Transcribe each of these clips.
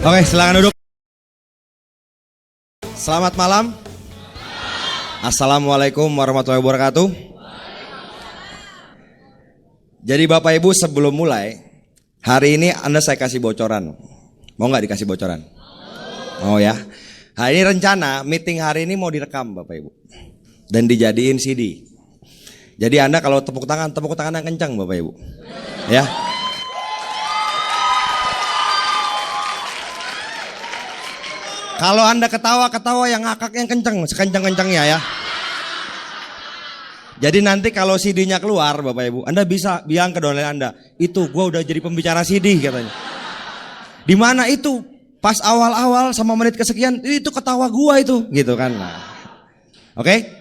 Oke, silakan duduk. Selamat malam. Assalamualaikum warahmatullahi wabarakatuh. Jadi Bapak Ibu, sebelum mulai, hari ini saya kasih bocoran. Mau nggak dikasih bocoran? Mau ya. Hari ini rencana meeting hari ini mau direkam Bapak Ibu dan dijadiin CD. Jadi Anda kalau tepuk tangan yang kencang Bapak Ibu. Ya. Kalau Anda ketawa yang ngakak yang kencang, sekencang-kencangnya ya. Jadi nanti kalau CD-nya keluar Bapak Ibu, Anda bisa bilang ke downline Anda, itu gue udah jadi pembicara CD katanya. Di mana itu? Pas awal-awal sama menit kesekian, itu ketawa gua itu, gitu kan. Nah. Oke?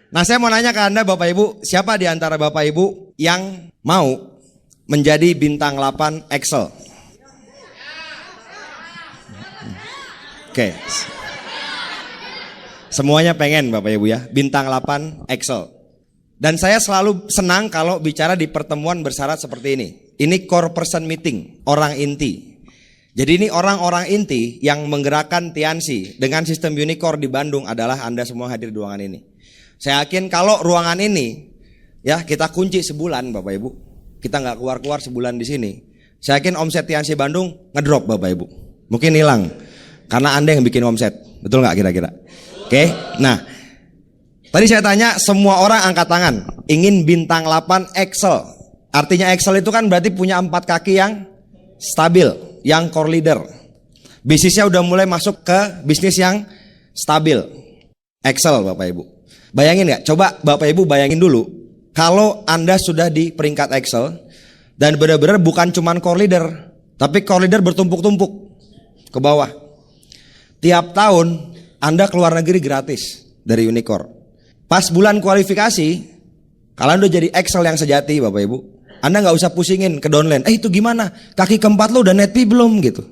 Nah, saya mau nanya ke Anda Bapak Ibu, siapa di antara Bapak Ibu yang mau menjadi bintang 8 Excel? Oke. Semuanya pengen Bapak Ibu ya, bintang 8 Excel. Dan saya selalu senang kalau bicara di pertemuan bersyarat seperti ini. Ini core person meeting, orang inti. Jadi ini orang-orang inti yang menggerakkan Tiansi dengan sistem Unicore di Bandung adalah Anda semua hadir di ruangan ini. Saya yakin kalau ruangan ini ya kita kunci sebulan Bapak Ibu, kita nggak keluar-keluar sebulan di sini. Saya yakin omset Tiansi Bandung ngedrop Bapak Ibu, mungkin hilang karena Anda yang bikin omset, betul nggak kira-kira? Oke, nah tadi saya tanya semua orang angkat tangan, ingin bintang 8 Excel. Artinya Excel itu kan berarti punya 4 kaki yang stabil, yang core leader. Bisnisnya udah mulai masuk ke bisnis yang stabil. Excel Bapak Ibu. Bayangin gak? Coba Bapak Ibu bayangin dulu. Kalau Anda sudah di peringkat Excel dan benar-benar bukan cuman core leader, tapi core leader bertumpuk-tumpuk ke bawah. Tiap tahun Anda keluar negeri gratis dari Unicore. Pas bulan kualifikasi, kalian udah jadi Excel yang sejati Bapak Ibu. Anda gak usah pusingin ke downline, itu gimana? Kaki keempat lo udah net fee belum gitu?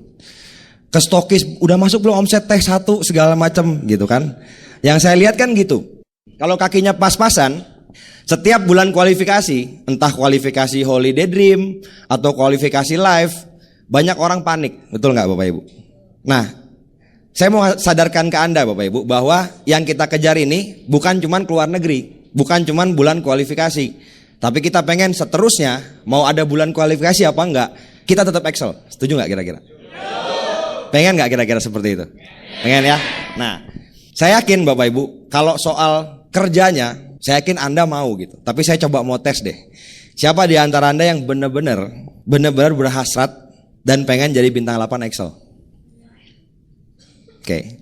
Ke stokis udah masuk belum omset teh 1 segala macam gitu kan? Yang saya lihat kan gitu. Kalau kakinya pas-pasan, setiap bulan kualifikasi, entah kualifikasi Holiday Dream atau kualifikasi live, banyak orang panik, betul gak Bapak Ibu? Nah, saya mau sadarkan ke Anda Bapak Ibu bahwa yang kita kejar ini bukan cuman keluar negeri, bukan cuman bulan kualifikasi. Tapi kita pengen seterusnya mau ada bulan kualifikasi apa enggak, kita tetap Excel. Setuju enggak kira-kira? Pengen enggak kira-kira seperti itu? Pengen ya? Nah, saya yakin Bapak Ibu kalau soal kerjanya, saya yakin Anda mau gitu. Tapi saya coba mau tes deh. Siapa di antara Anda yang benar-benar berhasrat dan pengen jadi bintang 8 Excel? Oke.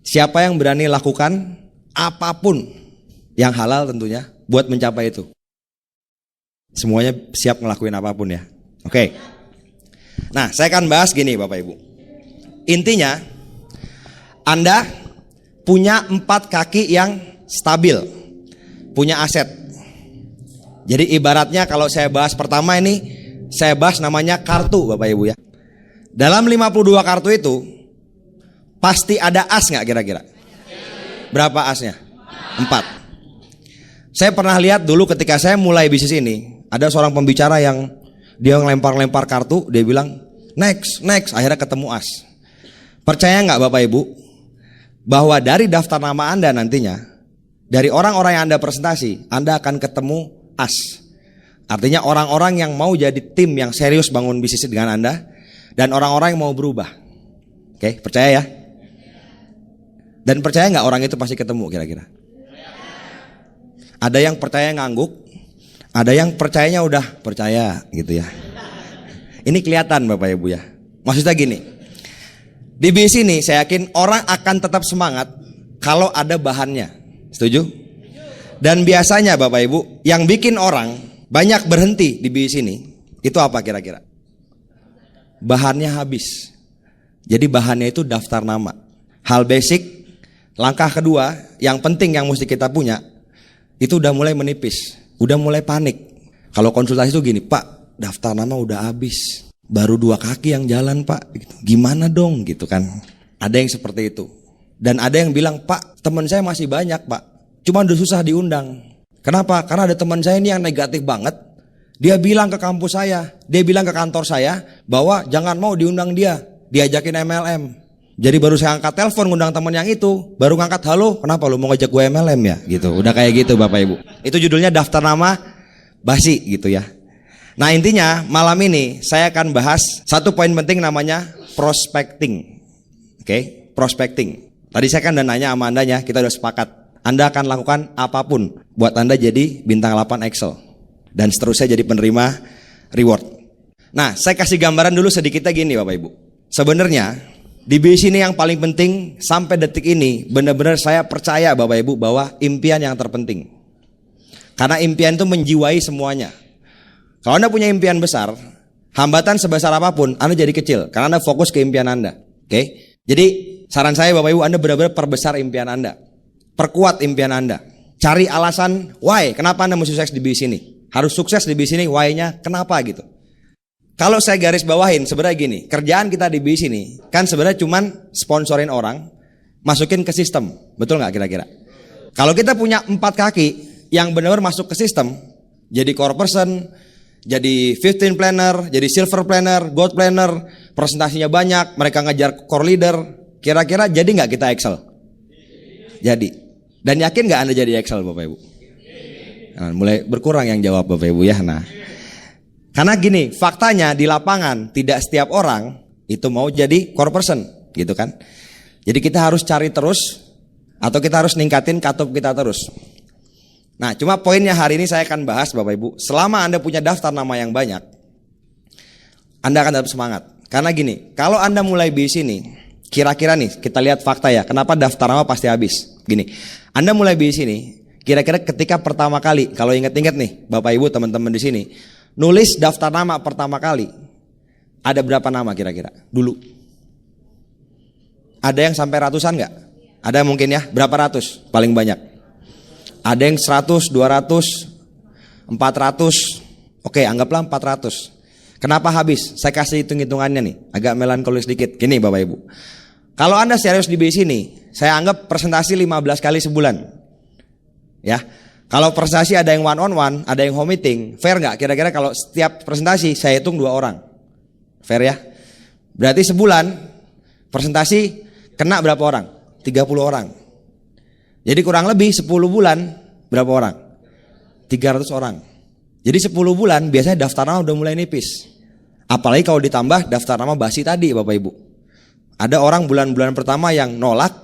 Siapa yang berani lakukan apapun yang halal tentunya buat mencapai itu? Semuanya siap ngelakuin apapun ya. Oke. Nah, saya akan bahas gini Bapak Ibu. Intinya Anda punya 4 kaki yang stabil, punya aset. Jadi ibaratnya kalau saya bahas pertama ini, saya bahas namanya kartu Bapak Ibu ya. Dalam 52 kartu itu pasti ada as gak kira-kira? Berapa asnya? 4. Saya pernah lihat dulu ketika saya mulai bisnis ini, ada seorang pembicara yang dia ngelempar-lempar kartu, dia bilang next, akhirnya ketemu as. Percaya nggak Bapak Ibu bahwa dari daftar nama Anda nantinya, dari orang-orang yang Anda presentasi, Anda akan ketemu as. Artinya orang-orang yang mau jadi tim yang serius bangun bisnis dengan Anda, dan orang-orang yang mau berubah. Oke, percaya ya? Dan percaya nggak orang itu pasti ketemu kira-kira? Ada yang percaya ngangguk, ada yang percayanya udah percaya gitu ya. Ini kelihatan Bapak Ibu ya. Maksudnya gini, di bisnis ini saya yakin orang akan tetap semangat kalau ada bahannya. Setuju? Dan biasanya Bapak Ibu, yang bikin orang banyak berhenti di bisnis ini, itu apa kira-kira? Bahannya habis. Jadi bahannya itu daftar nama. Hal basic, langkah kedua, yang penting yang mesti kita punya, itu udah mulai menipis. Udah mulai panik. Kalau konsultasi itu gini, Pak, daftar nama udah habis, baru 2 kaki yang jalan Pak, gimana dong gitu kan. Ada yang seperti itu. Dan ada yang bilang, Pak, teman saya masih banyak Pak, cuma udah susah diundang. Kenapa? Karena ada teman saya ini yang negatif banget. Dia bilang ke kampus saya, dia bilang ke kantor saya bahwa jangan mau diundang dia. diajakin MLM. Jadi baru saya angkat telepon ngundang temen yang itu, baru ngangkat, halo, kenapa lu mau ngajak gue MLM ya? Gitu. Udah kayak gitu Bapak Ibu. Itu judulnya daftar nama basi gitu ya. Nah intinya malam ini saya akan bahas satu poin penting namanya prospecting. Oke, prospecting. Tadi saya kan udah nanya sama Andanya, kita udah sepakat. Anda akan lakukan apapun buat Anda jadi bintang 8 Excel. Dan seterusnya jadi penerima reward. Nah saya kasih gambaran dulu sedikitnya gini Bapak Ibu. Sebenarnya di bisnis ini yang paling penting sampai detik ini benar-benar saya percaya Bapak Ibu bahwa impian yang terpenting. Karena impian itu menjiwai semuanya. Kalau Anda punya impian besar, hambatan sebesar apapun Anda jadi kecil karena Anda fokus ke impian Anda. Oke? Jadi saran saya Bapak Ibu, Anda benar-benar perbesar impian Anda. Perkuat impian Anda. Cari alasan why, kenapa Anda mesti sukses di bisnis ini. Harus sukses di bisnis ini, why-nya kenapa gitu. Kalau saya garis bawahin sebenarnya gini, kerjaan kita di bisnis ini kan sebenarnya cuman sponsorin orang, masukin ke sistem, betul nggak kira-kira? Kalau kita punya 4 kaki yang benar-benar masuk ke sistem, jadi core person, jadi 15 planner, jadi silver planner, gold planner, presentasinya banyak, mereka ngejar core leader, kira-kira jadi nggak kita Excel? Jadi, dan yakin nggak Anda jadi Excel Bapak Ibu? Nah, mulai berkurang yang jawab Bapak Ibu ya, nah. Karena gini, faktanya di lapangan tidak setiap orang itu mau jadi core person, gitu kan? Jadi kita harus cari terus atau kita harus ningkatin cut-off kita terus. Nah, cuma poinnya hari ini saya akan bahas Bapak Ibu, selama Anda punya daftar nama yang banyak, Anda akan dapat semangat. Karena gini, kalau Anda mulai bisnis ini, kira-kira nih kita lihat fakta ya, kenapa daftar nama pasti habis. Gini, Anda mulai bisnis ini, kira-kira ketika pertama kali, kalau ingat-ingat nih Bapak Ibu teman-teman di sini, nulis daftar nama pertama kali, ada berapa nama kira-kira dulu? Ada yang sampai ratusan nggak? Ada mungkin ya, berapa ratus paling banyak? Ada yang 100, 200, 400, oke anggaplah 400. Kenapa habis? Saya kasih hitung-hitungannya nih, agak melankolis sedikit. Gini Bapak Ibu, kalau Anda serius di bisnis ini, saya anggap presentasi 15 kali sebulan. Ya. Kalau presentasi ada yang one on one, ada yang home meeting, fair nggak? Kira-kira kalau setiap presentasi saya hitung 2 orang, fair ya? Berarti sebulan presentasi kena berapa orang? 30 orang. Jadi kurang lebih 10 bulan berapa orang? 300 orang. Jadi 10 bulan biasanya daftar nama udah mulai nipis. Apalagi kalau ditambah daftar nama basi tadi Bapak Ibu. Ada orang bulan-bulan pertama yang nolak.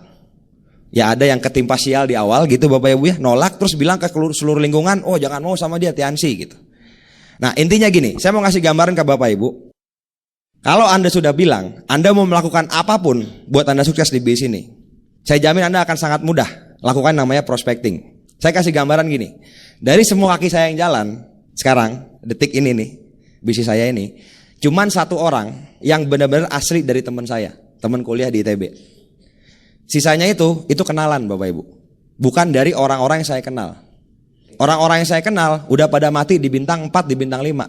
Ya ada yang ketimpa sial di awal gitu Bapak Ibu ya, nolak terus bilang ke seluruh lingkungan, oh jangan mau sama dia Tiansi gitu. Nah intinya gini, saya mau ngasih gambaran ke Bapak Ibu. Kalau Anda sudah bilang, Anda mau melakukan apapun buat Anda sukses di bisnis ini, saya jamin Anda akan sangat mudah lakukan namanya prospecting. Saya kasih gambaran gini, dari semua kaki saya yang jalan, sekarang, detik ini nih, bisnis saya ini, cuman 1 orang yang benar-benar asli dari teman saya, teman kuliah di ITB. Sisanya itu kenalan Bapak Ibu. Bukan dari orang-orang yang saya kenal. Orang-orang yang saya kenal udah pada mati di bintang 4, di bintang 5.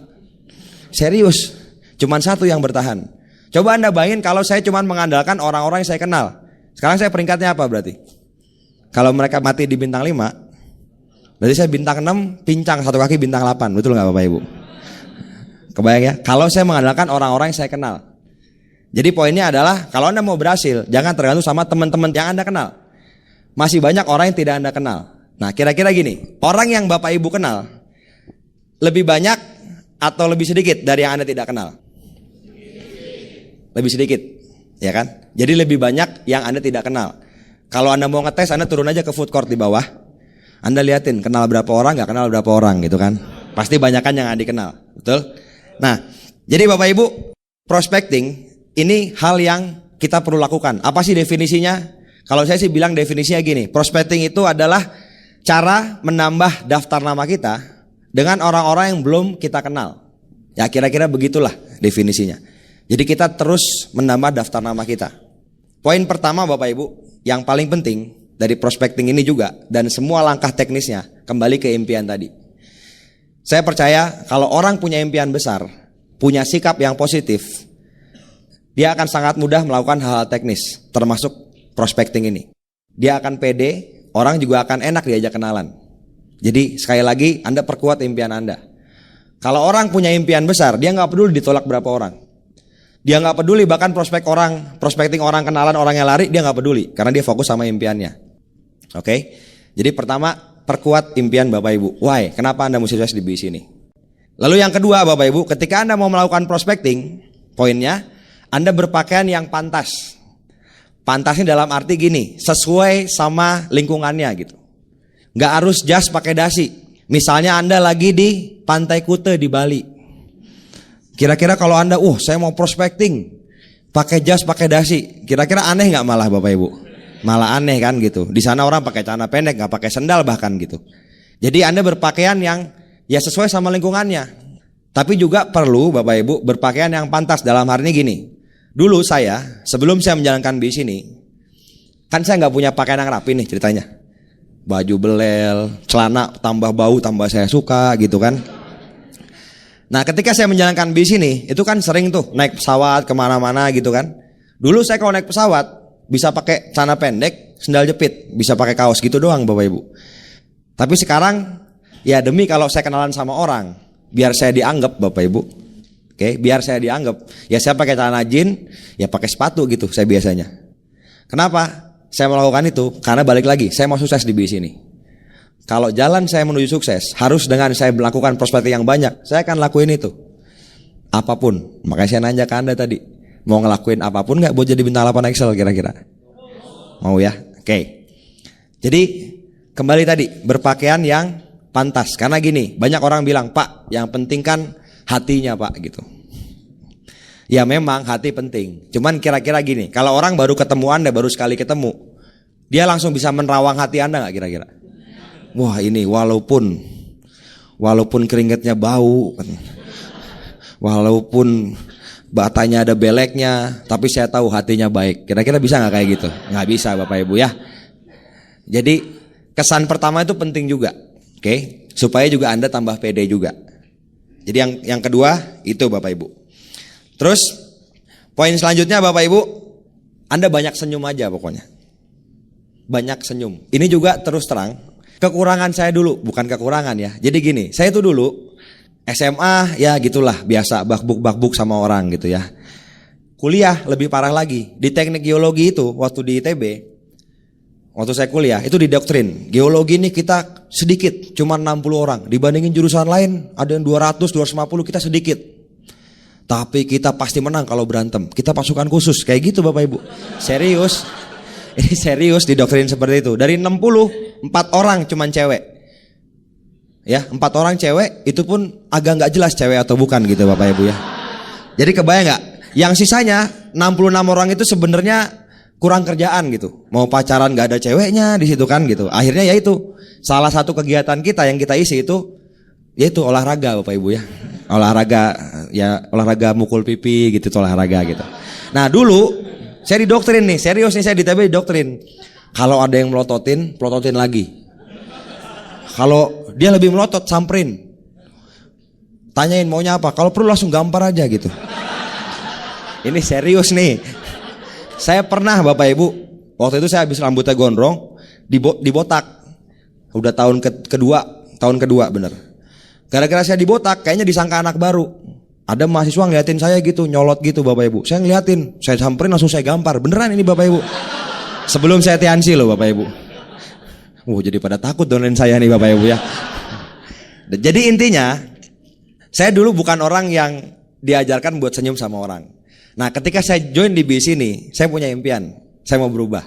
Serius, cuman 1 yang bertahan. Coba Anda bayangin kalau saya cuman mengandalkan orang-orang yang saya kenal. Sekarang saya peringkatnya apa berarti? Kalau mereka mati di bintang 5, berarti saya bintang 6, pincang 1 kaki bintang 8. Betul gak Bapak Ibu? Kebayang ya? Kalau saya mengandalkan orang-orang yang saya kenal. Jadi poinnya adalah kalau Anda mau berhasil, jangan tergantung sama teman-teman yang Anda kenal. Masih banyak orang yang tidak Anda kenal. Nah kira-kira gini, orang yang Bapak Ibu kenal lebih banyak atau lebih sedikit dari yang Anda tidak kenal? Lebih sedikit, ya kan? Jadi lebih banyak yang Anda tidak kenal. Kalau Anda mau ngetes, Anda turun aja ke food court di bawah. Anda liatin kenal berapa orang, gak kenal berapa orang gitu kan. Pasti banyakan yang Anda kenal, betul? Nah, jadi Bapak Ibu, prospecting ini hal yang kita perlu lakukan. Apa sih definisinya? Kalau saya sih bilang definisinya gini, prospecting itu adalah cara menambah daftar nama kita dengan orang-orang yang belum kita kenal. Ya kira-kira begitulah definisinya. Jadi kita terus menambah daftar nama kita. Poin pertama Bapak Ibu, yang paling penting dari prospecting ini juga, dan semua langkah teknisnya kembali ke impian tadi. Saya percaya kalau orang punya impian besar, punya sikap yang positif, dia akan sangat mudah melakukan hal-hal teknis, termasuk prospecting ini. Dia akan pede, orang juga akan enak diajak kenalan. Jadi sekali lagi Anda perkuat impian Anda. Kalau orang punya impian besar, dia gak peduli ditolak berapa orang. Dia nggak peduli bahkan prospecting orang, kenalan orang yang lari, dia nggak peduli karena dia fokus sama impiannya. Oke? Jadi pertama, perkuat impian Bapak Ibu. Why? Kenapa Anda mesti sukses di bisnis ini? Lalu yang kedua Bapak Ibu, ketika Anda mau melakukan prospecting, poinnya Anda berpakaian yang pantas. Pantasnya dalam arti gini, sesuai sama lingkungannya gitu. Nggak harus jas pakai dasi. Misalnya Anda lagi di Pantai Kute di Bali. Kira-kira kalau Anda, saya mau prospecting, pakai jas, pakai dasi, kira-kira aneh nggak malah Bapak Ibu? Malah aneh kan gitu. Di sana orang pakai celana pendek, nggak pakai sendal bahkan gitu. Jadi Anda berpakaian yang ya sesuai sama lingkungannya. Tapi juga perlu Bapak Ibu berpakaian yang pantas dalam hal ini gini. Dulu saya, sebelum saya menjalankan bisnis ini, kan saya nggak punya pakaian yang rapi nih ceritanya. Baju belel, celana tambah bau, tambah saya suka gitu kan. Nah ketika saya menjalankan bisnis ini, itu kan sering tuh naik pesawat kemana-mana gitu kan. Dulu saya kalau naik pesawat bisa pakai celana pendek, sendal jepit, bisa pakai kaos gitu doang Bapak Ibu. Tapi sekarang ya demi kalau saya kenalan sama orang, biar saya dianggap Bapak Ibu. Oke, biar saya dianggap, ya saya pakai celana jeans, ya pakai sepatu gitu saya biasanya. Kenapa saya melakukan itu? Karena balik lagi, saya mau sukses di bisnis ini. Kalau jalan saya menuju sukses harus dengan saya melakukan prospecting yang banyak. Saya akan lakuin itu apapun. Makanya saya nanya ke Anda tadi, mau ngelakuin apapun gak buat jadi bintang 8 Excel kira-kira? Mau ya? Oke. Jadi kembali tadi, berpakaian yang pantas. Karena gini, banyak orang bilang, Pak yang penting kan hatinya Pak gitu. Ya memang hati penting. Cuman kira-kira gini, kalau orang baru ketemu Anda, baru sekali ketemu, dia langsung bisa menerawang hati Anda gak kira-kira? Wah ini walaupun keringetnya bau, walaupun batanya ada beleknya, tapi saya tahu hatinya baik. Kira-kira bisa nggak kayak gitu? Nggak bisa Bapak Ibu ya. Jadi kesan pertama itu penting juga, oke? Supaya juga Anda tambah pede juga. Jadi yang kedua itu Bapak Ibu. Terus poin selanjutnya Bapak Ibu, Anda banyak senyum aja pokoknya. Banyak senyum. Ini juga terus terang. Kekurangan saya dulu, bukan kekurangan ya. Jadi gini, saya itu dulu SMA ya gitulah, biasa bakbuk sama orang gitu ya. Kuliah lebih parah lagi. Di teknik geologi itu waktu di ITB, waktu saya kuliah itu didoktrin. Geologi ini kita sedikit, cuma 60 orang. Dibandingin jurusan lain ada yang 200, 250, kita sedikit. Tapi kita pasti menang kalau berantem. Kita pasukan khusus, kayak gitu Bapak Ibu. Serius. Ini serius didoktrin seperti itu. Dari 60, 4 orang cuman cewek. Ya, 4 orang cewek, itu pun agak nggak jelas cewek atau bukan gitu Bapak Ibu ya. Jadi kebayang nggak? Yang sisanya 66 orang itu sebenarnya kurang kerjaan gitu. Mau pacaran nggak ada ceweknya di situ kan gitu. Akhirnya ya itu salah satu kegiatan kita yang kita isi itu yaitu olahraga Bapak Ibu ya. Olahraga mukul pipi gitu, olahraga gitu. Nah dulu saya didoktrin nih, serius nih, saya di ITB didoktrin. Kalau ada yang melototin lagi. Kalau dia lebih melotot, samperin. Tanyain maunya apa, kalau perlu langsung gampar aja gitu. Ini serius nih. Saya pernah Bapak Ibu, waktu itu saya habis rambutnya gondrong, dibotak. Udah tahun kedua bener. Gara-gara saya dibotak, kayaknya disangka anak baru. Ada mahasiswa ngeliatin saya gitu, nyolot gitu Bapak Ibu. Saya ngeliatin, saya samperin langsung saya gampar. Beneran ini Bapak Ibu. Sebelum saya tiansi loh Bapak Ibu. Jadi pada takut donein saya nih Bapak Ibu ya. Jadi intinya, saya dulu bukan orang yang diajarkan buat senyum sama orang. Nah ketika saya join di BIS ini, saya punya impian. Saya mau berubah.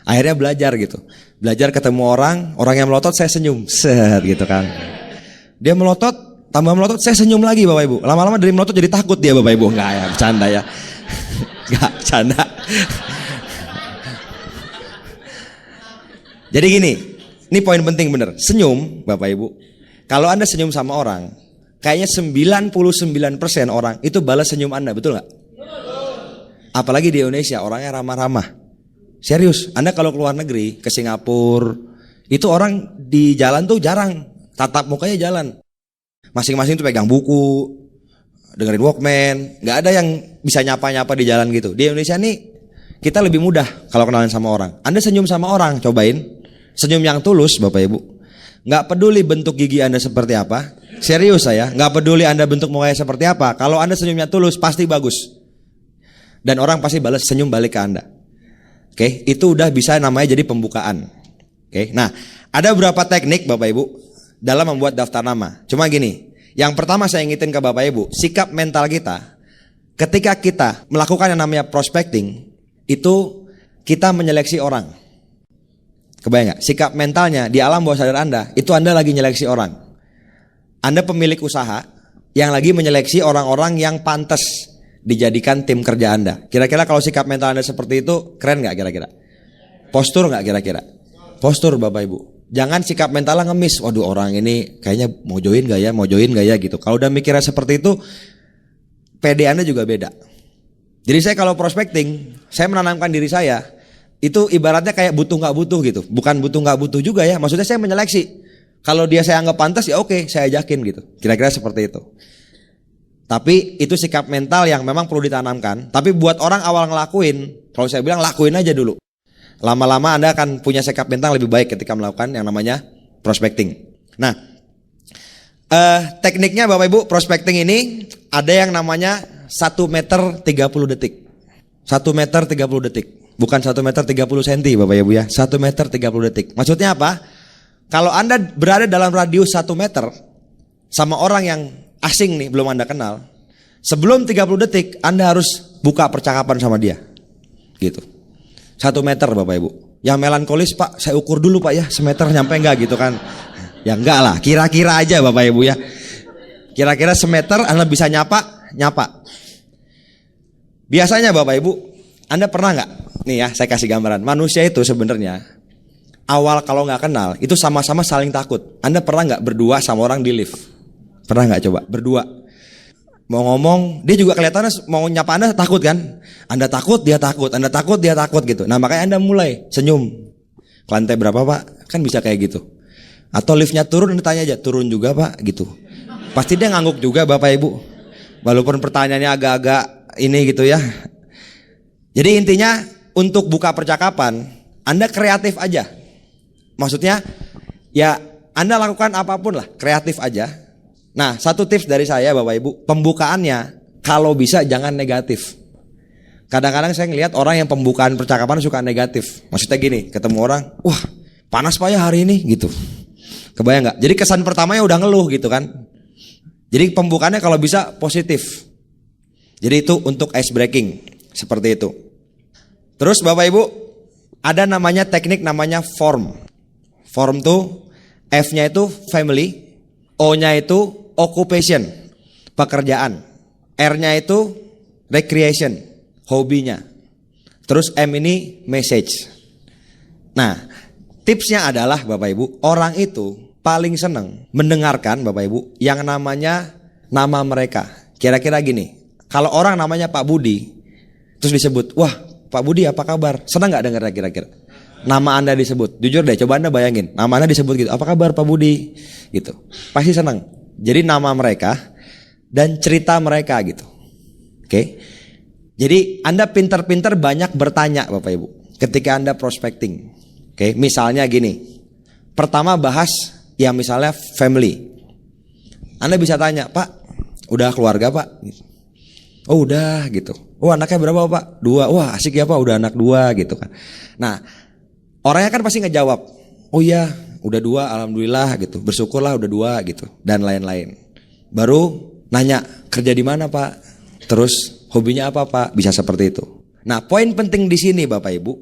Akhirnya belajar gitu. Belajar ketemu orang yang melotot saya senyum. Set gitu kan. Dia melotot, tambah melotot, saya senyum lagi Bapak Ibu. Lama-lama dari melotot jadi takut dia Bapak Ibu. Enggak ya, bercanda ya. Enggak, bercanda. Jadi gini, ini poin penting bener. Senyum Bapak Ibu, kalau Anda senyum sama orang, kayaknya 99% orang itu balas senyum Anda, betul gak? Apalagi di Indonesia, orangnya ramah-ramah. Serius, Anda kalau keluar negeri, ke Singapura, itu orang di jalan tuh jarang, tatap mukanya jalan. Masing-masing tuh pegang buku, dengerin Walkman, nggak ada yang bisa nyapa-nyapa di jalan gitu. Di Indonesia nih kita lebih mudah kalau kenalan sama orang. Anda senyum sama orang, cobain senyum yang tulus Bapak Ibu. Nggak peduli bentuk gigi Anda seperti apa, serius saya, nggak peduli Anda bentuk mukanya seperti apa. Kalau Anda senyumnya tulus pasti bagus. Dan orang pasti balas senyum balik ke Anda. Oke, itu udah bisa namanya jadi pembukaan. Oke, nah ada beberapa teknik Bapak Ibu dalam membuat daftar nama. Cuma gini, yang pertama saya ingetin ke Bapak Ibu, sikap mental kita ketika kita melakukan yang namanya prospecting, itu kita menyeleksi orang. Kebayang gak? Sikap mentalnya di alam bawah sadar Anda, itu Anda lagi nyeleksi orang. Anda pemilik usaha yang lagi menyeleksi orang-orang yang pantas dijadikan tim kerja Anda. Kira-kira kalau sikap mental Anda seperti itu, keren gak kira-kira? Postur gak kira-kira? Postur Bapak Ibu. Jangan sikap mentalnya ngemis. Waduh, orang ini kayaknya mau join gak ya gitu. Kalau udah mikirnya seperti itu, PD Anda juga beda. Jadi saya kalau prospecting, saya menanamkan diri saya, itu ibaratnya kayak butuh gak butuh gitu. Bukan butuh gak butuh juga ya, maksudnya saya menyeleksi. Kalau dia saya anggap pantas ya oke, saya ajakin gitu. Kira-kira seperti itu. Tapi itu sikap mental yang memang perlu ditanamkan. Tapi buat orang awal ngelakuin, kalau saya bilang lakuin aja dulu. Lama-lama Anda akan punya sikap mental lebih baik ketika melakukan yang namanya prospecting. Nah, tekniknya Bapak Ibu, prospecting ini ada yang namanya 1 meter 30 detik. 1 meter 30 detik. Bukan 1 meter 30 cm Bapak Ibu ya. 1 meter 30 detik. Maksudnya apa? Kalau Anda berada dalam radius 1 meter sama orang yang asing nih, belum Anda kenal, sebelum 30 detik Anda harus buka percakapan sama dia. Gitu. 1 meter Bapak Ibu. Yang melankolis, Pak saya ukur dulu Pak ya, semeter nyampe enggak gitu kan. Ya enggak lah, kira-kira aja Bapak Ibu ya. Kira-kira semeter Anda bisa nyapa. Biasanya Bapak Ibu, Anda pernah enggak? Nih ya, saya kasih gambaran. Manusia itu sebenarnya awal kalau enggak kenal, itu sama-sama saling takut. Anda pernah enggak berdua sama orang di lift? Pernah enggak coba? Berdua. Mau ngomong, dia juga kelihatannya mau nyapa Anda takut kan? Anda takut, dia takut. Anda takut, dia takut gitu. Nah makanya Anda mulai senyum. Ke lantai berapa Pak? Kan bisa kayak gitu. Atau liftnya turun, Anda tanya aja, turun juga Pak gitu. Pasti dia ngangguk juga Bapak Ibu. Walaupun pertanyaannya agak-agak ini gitu ya. Jadi intinya untuk buka percakapan, Anda kreatif aja. Maksudnya ya Anda lakukan apapun lah, kreatif aja. Nah, satu tips dari saya Bapak Ibu, pembukaannya kalau bisa jangan negatif. Kadang-kadang saya ngelihat orang yang pembukaan percakapan suka negatif. Maksudnya gini, ketemu orang, wah panas Pak ya hari ini gitu. Kebayang gak? Jadi kesan pertamanya udah ngeluh gitu kan. Jadi pembukaannya kalau bisa positif. Jadi itu untuk ice breaking, seperti itu. Terus Bapak Ibu, ada namanya teknik namanya form. Form tuh F-nya itu family, O-nya itu occupation, pekerjaan. R-nya itu recreation, hobinya. Terus M ini message. Nah, tipsnya adalah Bapak Ibu, orang itu paling seneng mendengarkan Bapak Ibu yang namanya nama mereka. Kira-kira gini, kalau orang namanya Pak Budi, terus disebut, wah Pak Budi apa kabar? Senang gak dengarnya kira-kira? Nama Anda disebut, jujur deh, coba Anda bayangin, nama Anda disebut gitu, apa kabar Pak Budi? Gitu, pasti senang. Jadi nama mereka dan cerita mereka gitu. Oke. Jadi Anda pinter-pinter banyak bertanya Bapak Ibu ketika Anda prospecting. Oke, misalnya gini. Pertama bahas ya misalnya family. Anda bisa tanya, Pak, udah keluarga Pak? Oh udah gitu. Oh anaknya berapa Pak? 2. Wah asik ya Pak, udah anak 2 gitu kan. Nah orangnya kan pasti ngejawab, oh iya udah 2 alhamdulillah gitu, bersyukurlah udah 2 gitu, dan lain-lain. Baru nanya kerja di mana Pak, terus hobinya apa Pak, bisa seperti itu. Nah poin penting di sini Bapak Ibu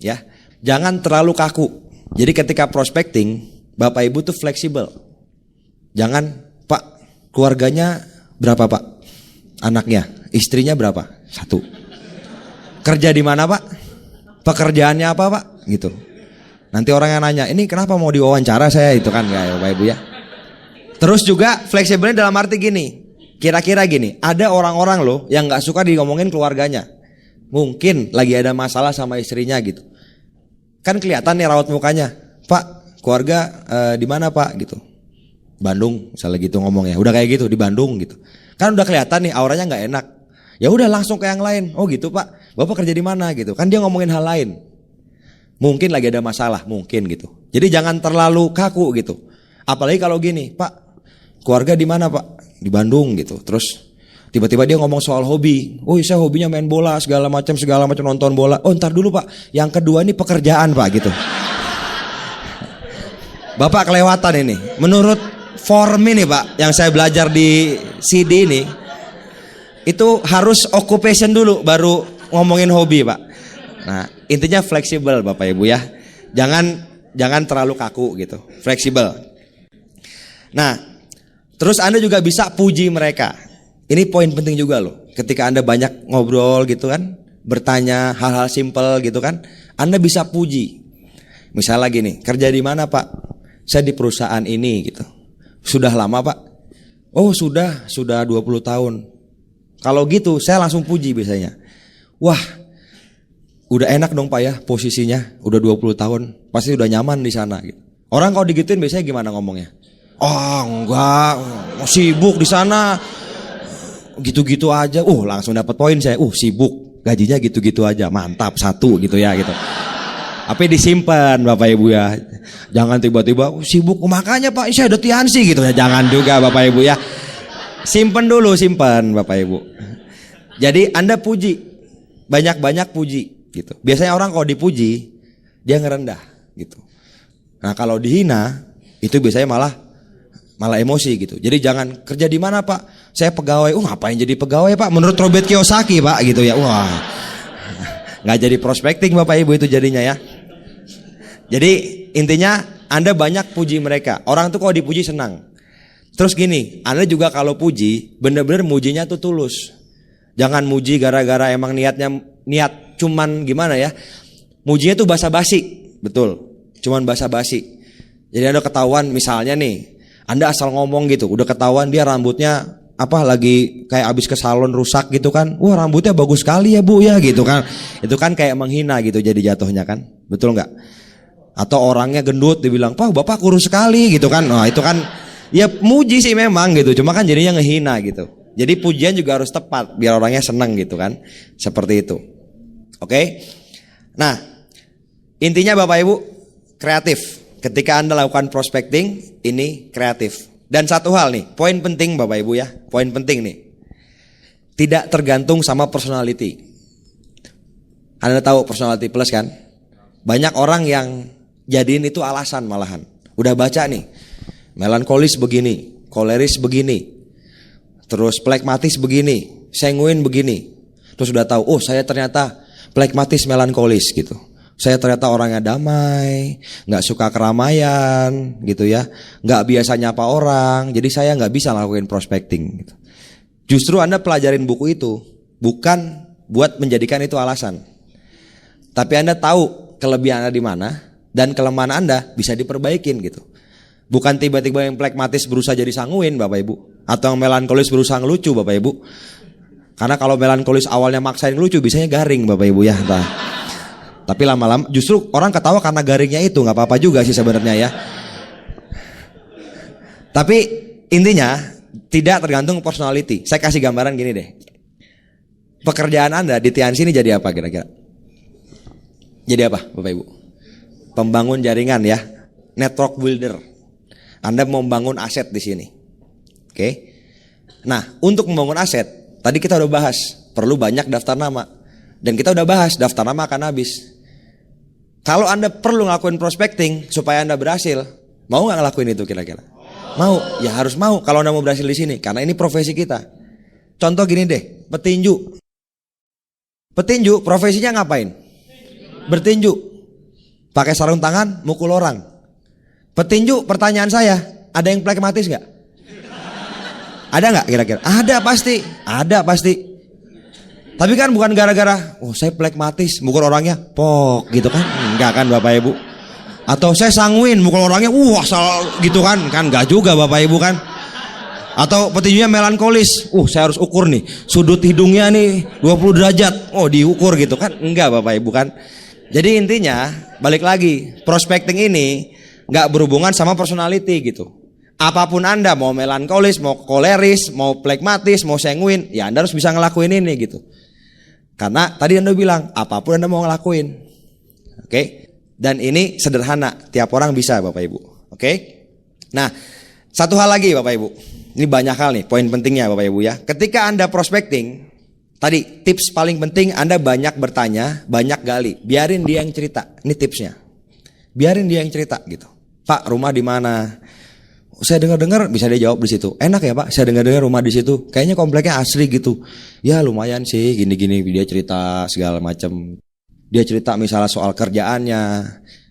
ya, jangan terlalu kaku. Jadi ketika prospecting Bapak Ibu tuh fleksibel. Jangan Pak keluarganya berapa Pak, anaknya, istrinya berapa, 1. Kerja di mana Pak, pekerjaannya apa Pak, gitu. Nanti orang yang nanya, ini kenapa mau diwawancara saya, itu kan ya Bapak Ibu ya. Terus juga fleksibelnya dalam arti gini, kira-kira gini, ada orang-orang loh yang gak suka ngomongin keluarganya. Mungkin lagi ada masalah sama istrinya gitu. Kan kelihatan nih raut mukanya, Pak keluarga di mana Pak gitu. Bandung misalnya gitu ngomongnya, udah kayak gitu di Bandung gitu. Kan udah kelihatan nih auranya gak enak. Ya udah langsung ke yang lain, oh gitu Pak, Bapak kerja di mana gitu. Kan dia ngomongin hal lain. Mungkin lagi ada masalah, mungkin gitu. Jadi jangan terlalu kaku gitu. Apalagi kalau gini, Pak, keluarga di mana Pak? Di Bandung gitu. Terus, Tiba-tiba dia ngomong soal hobi. Oh, saya hobinya main bola, segala macam nonton bola. Oh, ntar dulu Pak, yang kedua ini pekerjaan Pak gitu. Bapak kelewatan ini. Menurut form ini Pak, yang saya belajar di CD ini, itu harus occupation dulu baru ngomongin hobi Pak. Nah, intinya fleksibel Bapak Ibu ya. Jangan terlalu kaku gitu. Fleksibel. Nah, terus Anda juga bisa puji mereka. Ini poin penting juga loh. Ketika Anda banyak ngobrol gitu kan, bertanya hal-hal simpel gitu kan, Anda bisa puji. Misalnya gini, kerja di mana Pak? Saya di perusahaan ini gitu. Sudah lama Pak? Oh sudah 20 tahun. Kalau gitu saya langsung puji biasanya. Wah, udah enak dong Pak ya posisinya, udah 20 tahun, pasti udah nyaman di sana gitu. Orang kalau digituin biasanya gimana ngomongnya? Oh enggak, sibuk di sana. Gitu-gitu aja, langsung dapat poin saya. Sibuk, gajinya gitu-gitu aja, mantap 1 gitu ya gitu. Tapi disimpan Bapak Ibu ya. Jangan tiba-tiba sibuk, makanya Pak saya ada tiansi gitu ya. Jangan juga Bapak Ibu ya. Simpan dulu, simpan Bapak Ibu. Jadi Anda puji, banyak-banyak puji gitu. Biasanya orang kalau dipuji dia ngerendah gitu. Nah kalau dihina itu biasanya malah emosi gitu. Jadi jangan kerja di mana Pak? Saya pegawai. Ngapain jadi pegawai Pak? Menurut Robert Kiyosaki Pak gitu ya. Wah. Nggak jadi prospecting Bapak Ibu itu jadinya ya. Jadi intinya Anda banyak puji mereka. Orang tuh kalau dipuji senang. Terus gini, Anda juga kalau puji bener-bener mujinya tuh tulus. Jangan muji gara-gara emang niat cuman gimana ya. Mujinya tuh basa-basi. Betul. Cuman basa-basi. Jadi Anda ketahuan misalnya nih, Anda asal ngomong gitu, udah ketahuan dia rambutnya lagi kayak abis ke salon rusak gitu kan. Wah rambutnya bagus sekali ya Bu ya gitu kan. Itu kan kayak menghina gitu jadi jatuhnya kan. Betul nggak? Atau orangnya gendut dibilang, Pak Bapak kurus sekali gitu kan. Nah itu kan ya muji sih memang gitu. Cuma kan jadinya ngehina gitu. Jadi pujian juga harus tepat biar orangnya seneng gitu kan. Seperti itu. Oke. Nah intinya Bapak Ibu kreatif. Ketika Anda lakukan prospecting ini kreatif. Dan satu hal nih, poin penting Bapak Ibu ya, poin penting nih. Tidak tergantung sama personality. Anda tahu personality plus kan? Banyak orang yang jadiin itu alasan malahan. Udah baca nih, melankolis begini, koleris begini, terus plekmatis begini, sanguin begini. Terus udah tahu, saya ternyata plekmatis melankolis gitu. Saya ternyata orangnya damai, gak suka keramaian gitu ya, gak biasa nyapa orang, jadi saya gak bisa lakuin prospecting gitu. Justru Anda pelajarin buku itu bukan buat menjadikan itu alasan, tapi Anda tahu kelebihan Anda di mana dan kelemahan Anda bisa diperbaikin gitu. Bukan tiba-tiba yang plekmatis berusaha jadi sanguin Bapak Ibu, atau yang melankolis berusaha ngelucu Bapak Ibu. Karena kalau melankolis awalnya maksain ngelucu biasanya garing Bapak Ibu ya. Tapi lama-lama justru orang ketawa karena garingnya itu, nggak apa-apa juga sih sebenarnya ya. Tapi intinya tidak tergantung personality. Saya kasih gambaran gini deh. Pekerjaan Anda di Tiansi ini jadi apa kira-kira? Jadi apa Bapak Ibu? Pembangun jaringan ya, network builder. Anda mau membangun aset di sini. Oke. Nah, untuk membangun aset, tadi kita udah bahas perlu banyak daftar nama. Dan kita udah bahas daftar nama akan habis. Kalau Anda perlu ngelakuin prospecting supaya Anda berhasil, mau nggak ngelakuin itu kira-kira? Mau, ya harus mau kalau Anda mau berhasil di sini, karena ini profesi kita. Contoh gini deh, petinju. Petinju profesinya ngapain? Bertinju. Pakai sarung tangan, mukul orang. Petinju, pertanyaan saya, ada yang plekmatis nggak? Ada nggak kira-kira? Ada pasti. Tapi kan bukan gara-gara saya plekmatis mukul orangnya pok gitu kan, enggak kan Bapak Ibu. Atau saya sanguin mukul orangnya gitu kan enggak juga Bapak Ibu kan. Atau petinjunya melankolis, saya harus ukur nih sudut hidungnya nih 20 derajat, diukur gitu kan, enggak Bapak Ibu kan. Jadi intinya balik lagi, prospecting ini enggak berhubungan sama personality gitu. Apapun Anda mau melankolis, mau koleris, mau plekmatis, mau sanguin, ya Anda harus bisa ngelakuin ini gitu. Karena tadi Anda bilang apapun Anda mau ngelakuin. Oke? Dan ini sederhana, tiap orang bisa Bapak Ibu. Oke? Nah, satu hal lagi Bapak Ibu. Ini banyak hal nih, poin pentingnya Bapak Ibu ya. Ketika Anda prospecting, tadi tips paling penting Anda banyak bertanya, banyak gali. Biarin dia yang cerita. Ini tipsnya. Biarin dia yang cerita gitu. Pak, rumah di mana? Saya dengar-dengar, bisa dia jawab di situ. Enak ya Pak, saya dengar-dengar rumah di situ. Kayaknya kompleknya asri gitu. Ya lumayan sih, gini-gini. Dia cerita segala macam. Dia cerita misalnya soal kerjaannya,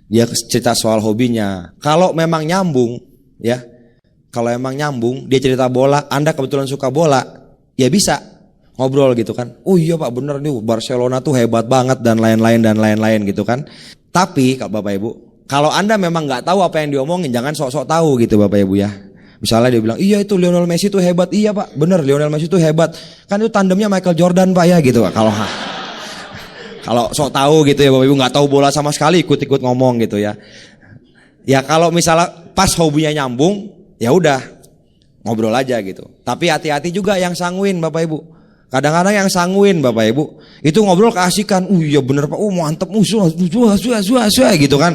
dia cerita soal hobinya. Kalau memang nyambung, ya. Kalau emang nyambung, dia cerita bola, Anda kebetulan suka bola, ya bisa ngobrol gitu kan. Oh iya Pak, bener nih Barcelona tuh hebat banget dan lain-lain gitu kan. Tapi kalau Bapak Ibu, kalau Anda memang nggak tahu apa yang diomongin, jangan sok-sok tahu gitu Bapak Ibu ya. Misalnya dia bilang, iya itu Lionel Messi tuh hebat. Iya Pak, bener Lionel Messi tuh hebat. Kan itu tandemnya Michael Jordan Pak ya gitu Pak. Kalau sok tahu gitu ya Bapak Ibu, nggak tahu bola sama sekali ikut-ikut ngomong gitu ya. Ya kalau misalnya pas hobinya nyambung, ya udah ngobrol aja gitu. Tapi hati-hati juga yang sanguin Bapak Ibu. Kadang-kadang yang sanguin Bapak Ibu itu ngobrol keasikan. Iya bener Pak, mantep, gitu kan.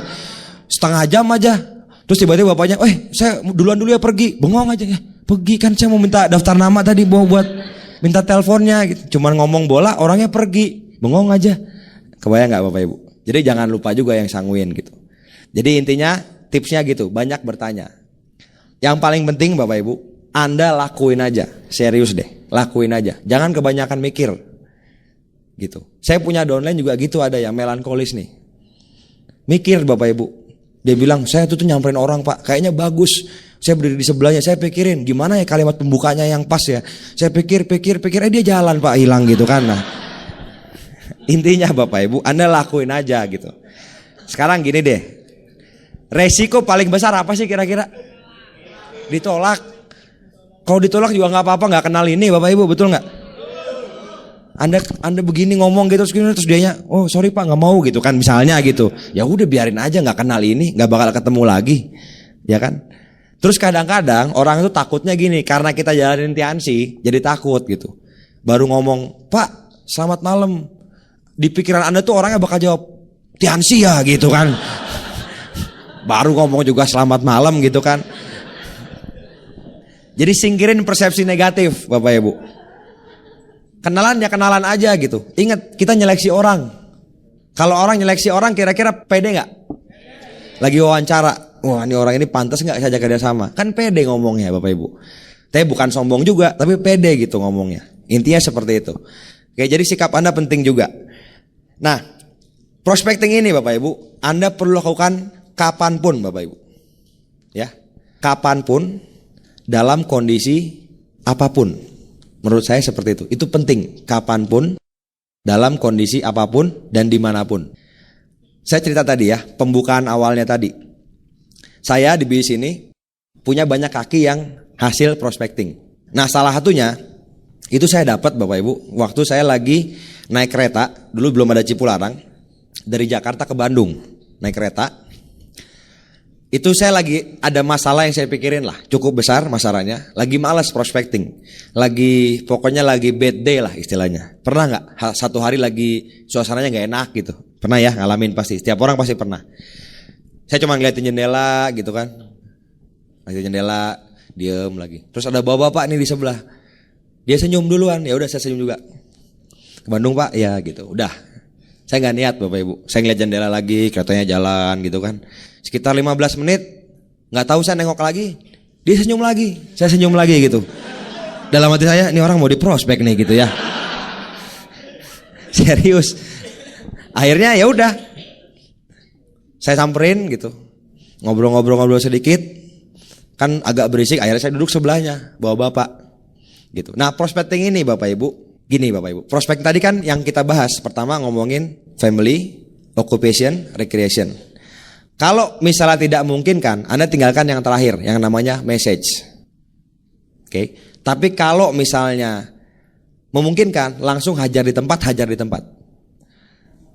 Setengah jam aja. Terus tiba-tiba bapaknya, saya duluan dulu ya pergi. Bengong aja ya. Pergi kan saya mau minta daftar nama tadi buat minta teleponnya gitu. Cuman ngomong bola, orangnya pergi. Bengong aja. Kebayang nggak Bapak Ibu? Jadi jangan lupa juga yang sanguin gitu. Jadi intinya tipsnya gitu, banyak bertanya. Yang paling penting Bapak Ibu, Anda lakuin aja. Serius deh, lakuin aja. Jangan kebanyakan mikir. Gitu. Saya punya downline juga gitu, ada yang melankolis nih. Mikir Bapak Ibu. Dia bilang, saya tuh nyamperin orang Pak, kayaknya bagus. Saya berdiri di sebelahnya, saya pikirin gimana ya kalimat pembukanya yang pas ya. Saya pikir, dia jalan Pak, hilang gitu kan. Nah, intinya Bapak Ibu, Anda lakuin aja gitu. Sekarang gini deh, resiko paling besar apa sih kira-kira? Ditolak. Kalau ditolak juga nggak apa-apa, nggak kenal ini Bapak Ibu, betul nggak? Anda begini ngomong gitu terus dianya, oh sorry Pak nggak mau gitu kan misalnya gitu. Ya udah biarin aja, nggak kenal ini, nggak bakal ketemu lagi, ya kan? Terus kadang-kadang orang itu takutnya gini, karena kita jalanin tiansi, jadi takut gitu. Baru ngomong, Pak selamat malam. Di pikiran Anda tuh orangnya bakal jawab, tiansi ya gitu kan. Baru ngomong juga selamat malam gitu kan. Jadi singkirin persepsi negatif Bapak Ibu. Kenalan ya kenalan aja gitu. Ingat kita nyeleksi orang. Kalau orang nyeleksi orang kira-kira pede gak? Lagi wawancara, wah ini orang ini pantas gak saya ajak kerjasama? Kan pede ngomongnya Bapak Ibu. Tapi bukan sombong juga, tapi pede gitu ngomongnya. Intinya seperti itu. Oke, jadi sikap Anda penting juga. Nah, prospecting ini Bapak Ibu, Anda perlu lakukan kapanpun Bapak Ibu. Ya, kapanpun, dalam kondisi apapun. Menurut saya seperti itu. Itu penting. Kapanpun, dalam kondisi apapun, dan dimanapun. Saya cerita tadi ya, pembukaan awalnya tadi. Saya di bisnis ini punya banyak kaki yang hasil prospecting. Nah salah satunya, itu saya dapat Bapak Ibu, waktu saya lagi naik kereta, dulu belum ada Cipularang, dari Jakarta ke Bandung, naik kereta. Itu saya lagi ada masalah yang saya pikirin lah, cukup besar masalahnya. Lagi malas prospecting, pokoknya lagi bad day lah istilahnya. Pernah nggak satu hari lagi suasananya nggak enak gitu? Pernah ya ngalamin pasti. Setiap orang pasti pernah. Saya cuma ngeliatin jendela gitu kan, ngeliatin jendela, diem lagi. Terus ada bapak-bapak nih di sebelah, dia senyum duluan, ya udah saya senyum juga. Ke Bandung Pak, ya gitu. Udah, saya nggak niat Bapak Ibu. Saya ngeliat jendela lagi, keretanya jalan gitu kan. Sekitar 15 menit, nggak tahu saya nengok lagi, dia senyum lagi, saya senyum lagi gitu. Dalam hati saya, ini orang mau diprospek nih gitu ya. Serius. Akhirnya ya udah, saya samperin gitu, ngobrol-ngobrol sedikit, kan agak berisik. Akhirnya saya duduk sebelahnya, bawa bapak, gitu. Nah prospecting ini Bapak Ibu, gini Bapak Ibu, prospecting tadi kan yang kita bahas pertama ngomongin family, occupation, recreation. Kalau misalnya tidak mungkin kan, Anda tinggalkan yang terakhir, yang namanya message. Oke. Tapi kalau misalnya memungkinkan, langsung hajar di tempat.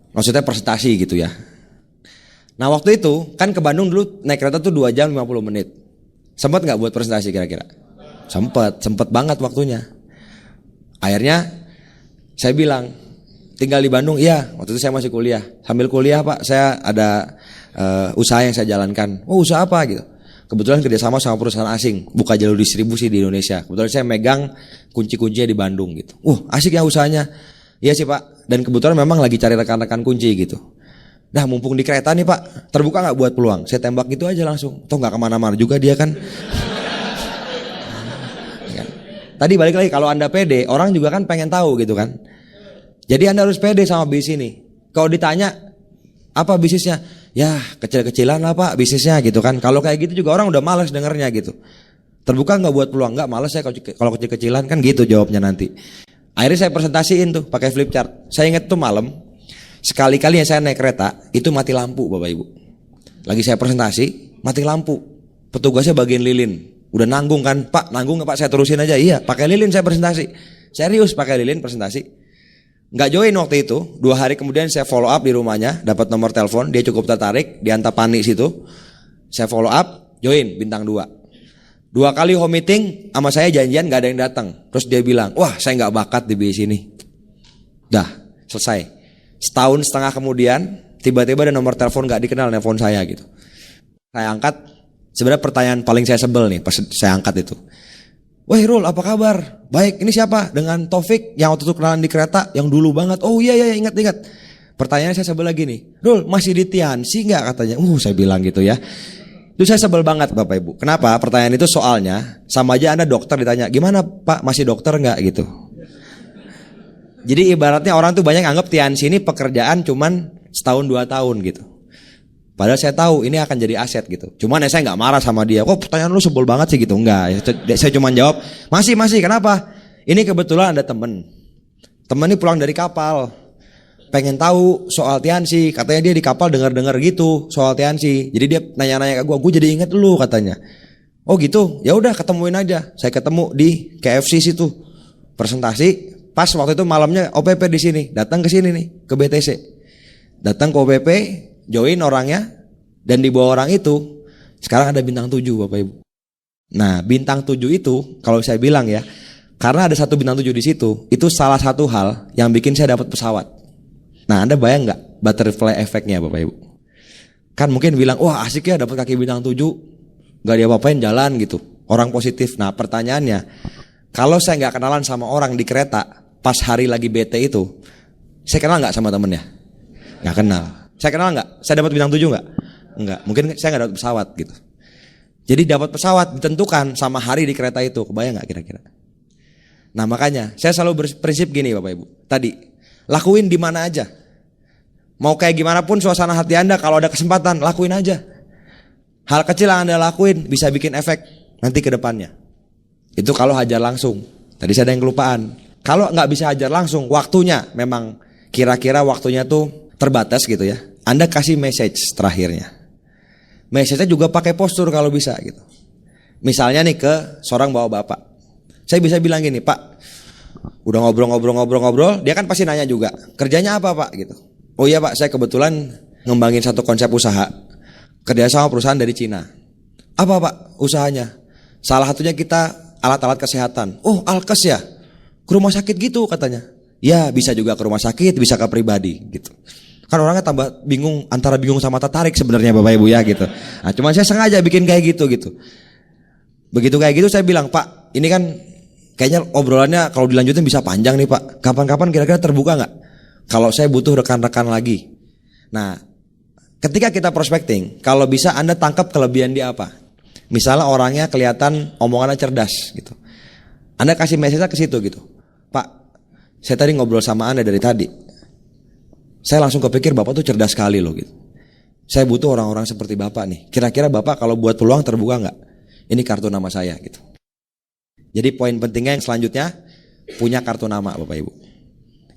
Maksudnya presentasi gitu ya. Nah waktu itu, kan ke Bandung dulu naik kereta tuh 2 jam 50 menit. Sempat gak buat presentasi kira-kira? Sempet banget waktunya. Akhirnya saya bilang, tinggal di Bandung, iya. Waktu itu saya masih kuliah. Sambil kuliah Pak, saya ada usaha yang saya jalankan. Oh usaha apa gitu? Kebetulan kerjasama sama perusahaan asing, buka jalur distribusi di Indonesia. Kebetulan saya megang kunci-kuncinya di Bandung gitu. Asik ya usahanya. Iya sih Pak. Dan kebetulan memang lagi cari rekan-rekan kunci gitu. Dah mumpung di kereta nih Pak, terbuka nggak buat peluang? Saya tembak gitu aja langsung. Toh nggak kemana-mana juga dia kan. Tadi balik lagi, kalau Anda pede, orang juga kan pengen tahu gitu kan. Jadi Anda harus pede sama bisnis ini. Kalau ditanya apa bisnisnya? Ya kecil-kecilan lah Pak bisnisnya gitu kan. Kalau kayak gitu juga orang udah malas dengernya gitu. Terbuka nggak buat peluang? Nggak, malas saya kalau kecil-kecilan kan gitu jawabnya nanti. Akhirnya saya presentasiin tuh pakai flip chart. Saya inget tuh malam, sekali-kali yang saya naik kereta itu mati lampu Bapak Ibu. Lagi saya presentasi, mati lampu. Petugasnya bagian lilin. Udah nanggung kan, Pak nanggung nggak Pak, saya terusin aja. Iya, pakai lilin saya presentasi. Serius pakai lilin presentasi. Nggak join waktu itu. 2 hari kemudian saya follow up di rumahnya, dapat nomor telepon, dia cukup tertarik di Antapani situ. Saya follow up, join bintang 2. 2 kali home meeting sama saya janjian nggak ada yang datang. Terus dia bilang, wah saya nggak bakat di bisnis ini. Dah selesai. Setahun setengah kemudian tiba-tiba ada nomor telepon nggak dikenal, nelfon saya gitu. Saya angkat. Sebenarnya pertanyaan paling saya sebel nih pas saya angkat itu. Wah Rul, apa kabar? Baik, ini siapa? Dengan Taufik yang waktu itu kenalan di kereta, yang dulu banget. Oh iya ingat. Pertanyaannya saya sebel lagi nih. Rul, masih di Tiansi nggak katanya? Saya bilang gitu ya. Itu saya sebel banget Bapak Ibu. Kenapa? Pertanyaan itu soalnya sama aja Anda dokter ditanya, gimana Pak, masih dokter nggak gitu. Jadi ibaratnya orang tuh banyak anggap Tiansi ini pekerjaan cuman setahun 2 tahun gitu. Padahal saya tahu ini akan jadi aset gitu. Cuman saya nggak marah sama dia. Kok pertanyaan lu sebel banget sih gitu. Enggak. Saya cuma jawab masih. Kenapa? Ini kebetulan ada temen ini pulang dari kapal. Pengen tahu soal Tiansi. Katanya dia di kapal dengar gitu soal Tiansi. Jadi dia nanya-nanya ke gue jadi inget lu katanya. Oh gitu. Ya udah ketemuin aja. Saya ketemu di KFC situ. Presentasi. Pas waktu itu malamnya OPP di sini. Datang ke sini nih ke BTC. Datang ke OPP. Join orangnya, dan di bawah orang itu sekarang ada bintang 7 Bapak Ibu. Nah bintang 7 itu kalau saya bilang ya, karena ada 1 bintang 7 di situ, itu salah satu hal yang bikin saya dapat pesawat. Nah Anda bayang nggak butterfly efeknya Bapak Ibu? Kan mungkin bilang, wah asik ya dapat kaki bintang 7, nggak diapa-apain jalan gitu, orang positif. Nah pertanyaannya, kalau saya nggak kenalan sama orang di kereta pas hari lagi bete itu, saya kenal nggak sama temennya? Nggak kenal. Saya kenal nggak? Saya dapat bintang 7 nggak? Enggak. Mungkin saya nggak dapat pesawat gitu. Jadi dapat pesawat ditentukan sama hari di kereta itu. Kebayang nggak kira-kira? Nah makanya saya selalu berprinsip gini Bapak Ibu. Tadi lakuin di mana aja. Mau kayak gimana pun suasana hati Anda, kalau ada kesempatan lakuin aja. Hal kecil yang Anda lakuin bisa bikin efek nanti ke depannya. Itu kalau hajar langsung. Tadi saya ada yang kelupaan. Kalau nggak bisa hajar langsung, waktunya memang kira-kira waktunya tuh terbatas gitu ya. Anda kasih message terakhirnya. Message-nya juga pakai postur kalau bisa gitu. Misalnya nih ke seorang bapak. Saya bisa bilang gini, Pak, udah ngobrol, dia kan pasti nanya juga, kerjanya apa Pak gitu. Oh iya Pak, saya kebetulan ngembangin satu konsep usaha, kerja sama perusahaan dari Cina. Apa Pak usahanya? Salah satunya kita alat-alat kesehatan. Oh Alkes ya, ke rumah sakit gitu katanya. Ya bisa juga ke rumah sakit, bisa ke pribadi gitu. Kan orangnya tambah bingung, antara bingung sama tertarik sebenarnya Bapak Ibu ya gitu. Nah, cuman saya sengaja bikin kayak gitu. Begitu kayak gitu saya bilang, Pak, ini kan kayaknya obrolannya kalau dilanjutin bisa panjang nih Pak. Kapan-kapan kira-kira terbuka nggak? Kalau saya butuh rekan-rekan lagi. Nah, ketika kita prospecting, kalau bisa Anda tangkap kelebihan dia apa. Misalnya orangnya kelihatan omongannya cerdas gitu. Anda kasih message ke situ gitu. Pak, saya tadi ngobrol sama Anda dari tadi. Saya langsung kepikir Bapak tuh cerdas sekali loh gitu. Saya butuh orang-orang seperti Bapak nih. Kira-kira Bapak kalau buat peluang terbuka nggak? Ini kartu nama saya gitu. Jadi poin pentingnya yang selanjutnya, punya kartu nama Bapak Ibu.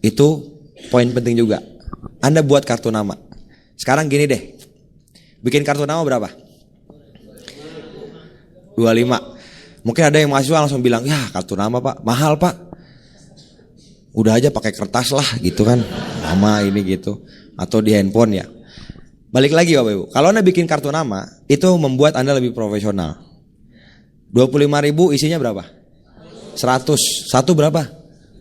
Itu poin penting juga. Anda buat kartu nama. Sekarang gini deh. Bikin kartu nama berapa? 25. Mungkin ada yang mahasiswa langsung bilang, ya kartu nama Pak, mahal Pak. Udah aja pakai kertas lah gitu kan, nama ini gitu, atau di handphone ya. Balik lagi Bapak Ibu, kalau Anda bikin kartu nama, itu membuat Anda lebih profesional. 25.000 isinya berapa? 100, satu berapa?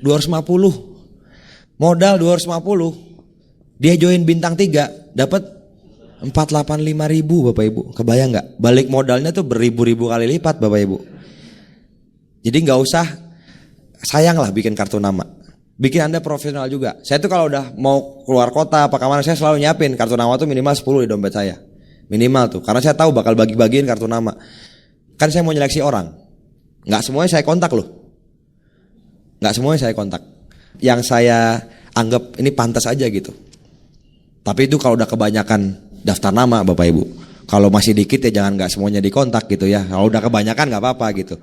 250. Modal 250, dia join bintang 3, dapat 485.000 Bapak Ibu. Kebayang nggak? Balik modalnya tuh beribu-ribu kali lipat Bapak Ibu. Jadi nggak usah, sayang lah bikin kartu nama. Bikin Anda profesional juga. Saya tuh kalau udah mau keluar kota apa kemana, saya selalu nyiapin kartu nama tuh minimal 10 di dompet saya. Minimal tuh, karena saya tahu bakal bagi-bagiin kartu nama. Kan saya mau nyeleksi orang. Nggak semuanya saya kontak loh. Nggak semuanya saya kontak. Yang saya anggap ini pantas aja gitu. Tapi itu kalau udah kebanyakan daftar nama Bapak Ibu. Kalau masih dikit ya jangan nggak semuanya dikontak gitu ya. Kalau udah kebanyakan nggak apa-apa gitu.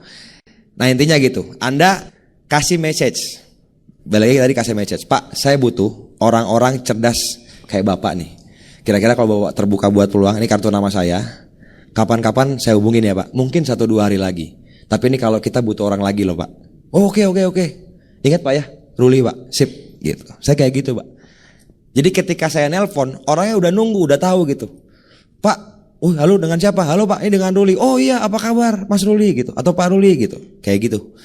Nah intinya gitu. Anda kasih message. Balik lagi tadi kasih message. Pak, saya butuh orang-orang cerdas kayak Bapak nih. Kira-kira kalau Bapak terbuka buat peluang, ini kartu nama saya. Kapan-kapan saya hubungin ya Pak. Mungkin 1-2 hari lagi. Tapi ini kalau kita butuh orang lagi loh Pak. Oh, oke. Ingat Pak ya, Ruli Pak, sip gitu. Saya kayak gitu Pak. Jadi ketika saya nelpon, orangnya udah nunggu, udah tahu gitu. Pak, halo dengan siapa? Halo Pak, ini dengan Ruli. Oh iya, apa kabar Mas Ruli gitu. Atau Pak Ruli gitu. Kayak gitu.